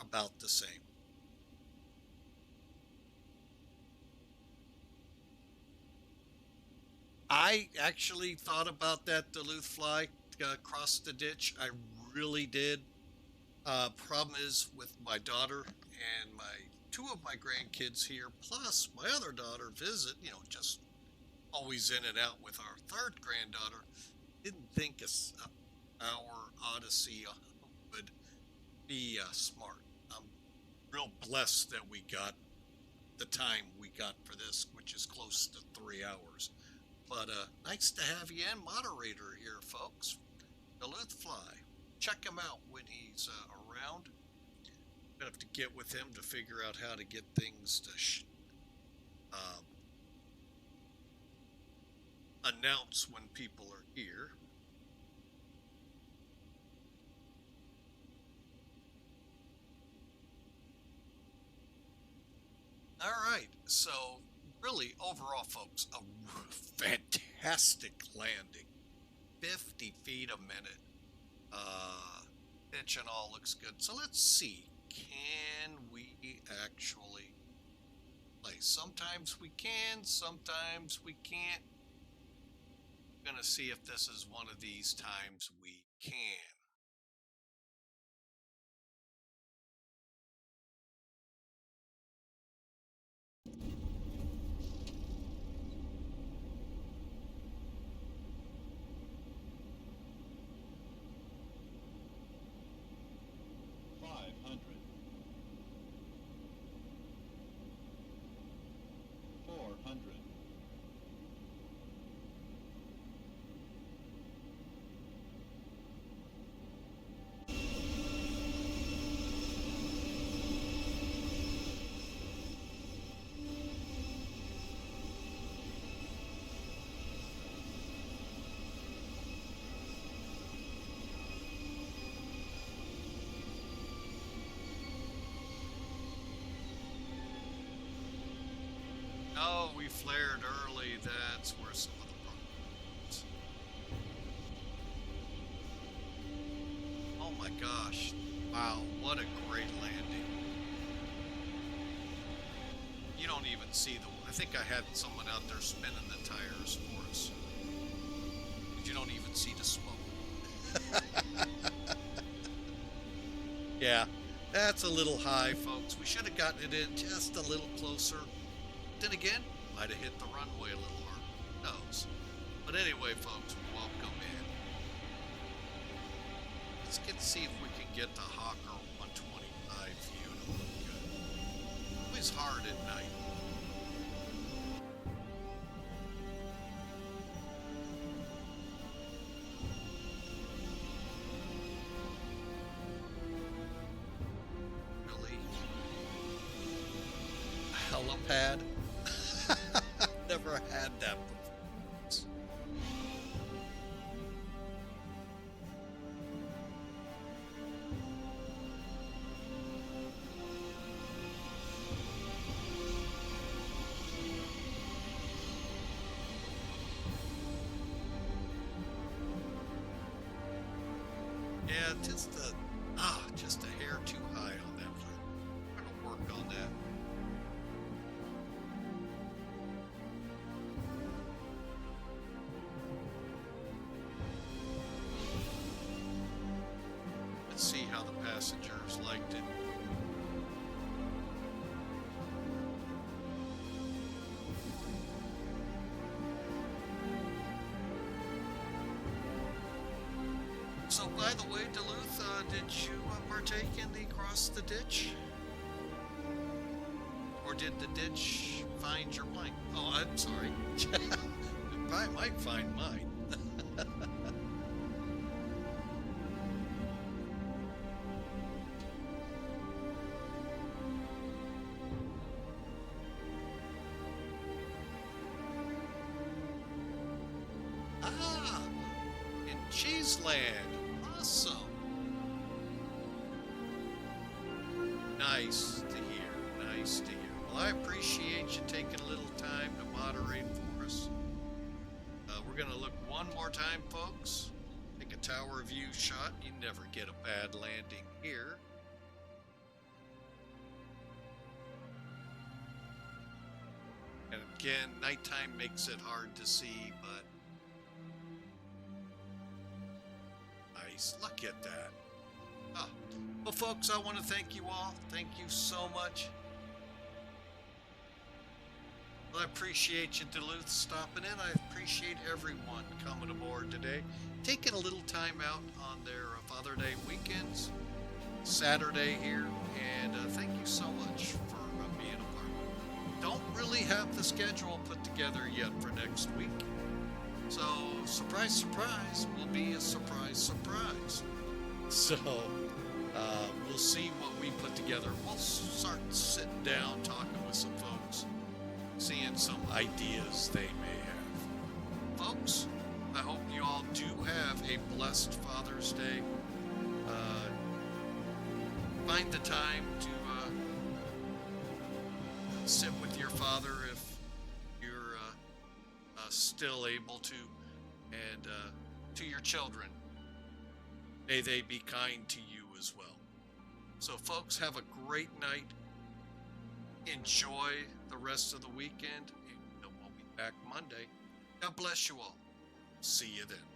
about the same. I actually thought about that Duluth fly across the ditch. I really did. Problem is with my daughter and my two of my grandkids here, plus my other daughter visit, just always in and out with our third granddaughter. Didn't think our Odyssey would be smart. I'm real blessed that we got the time we got for this, which is close to 3 hours. But nice to have you in, moderator here, folks. Duluth Fly. Check him out when he's around. Gonna have to get with him to figure out how to get things to announce when people are here. All right, so really overall, folks, a fantastic landing. 50 feet a minute. Pitch and all looks good. So let's see. Can we actually play? Sometimes we can, sometimes we can't. I'm gonna see if this is one of these times we can. Oh, we flared early. That's where some of the problems. Oh my gosh. Wow, what a great landing. You don't even see I think I had someone out there spinning the tires for us. You don't even see the smoke. Yeah, that's a little high, folks. We should have gotten it in just a little closer. Then again, might have hit the runway a little hard. Who knows? But anyway, folks, welcome in. Let's see if we can get the Hawker 125 view to look good. Always hard at night. Really? Helipad? Never had that before. Yeah, just a hair too high on that flare. I'm gonna work on that. Let's see how the passengers liked it. So, by the way, Duluth, did you partake in the cross the ditch? Or did the ditch find your plane? Oh, I'm sorry. I might find mine. Ah, in Cheeseland. Awesome. Nice to hear. Nice to hear. Well, I appreciate you taking a little time to moderate for us. we're going to look one more time, folks. Take a tower view shot. You never get a bad landing here. And again, nighttime makes it hard to see, but nice. Look at that. Ah. Well, folks, I want to thank you all. Thank you so much. Well, I appreciate you, Duluth, stopping in. I appreciate everyone coming aboard today, taking a little time out on their Father Day weekends, Saturday here, and thank you so much for being a part. Don't really have the schedule put together yet for next week, so surprise, surprise, will be a surprise, surprise. So we'll see what we put together. We'll start sitting down, talking with some folks, seeing some ideas they may have. Folks, I hope you all do have a blessed Father's Day. Find the time to sit with your father if you're still able to, and to your children. May they be kind to you as well. So, folks, have a great night. Enjoy the rest of the weekend, and we'll be back Monday. God bless you all. See you then.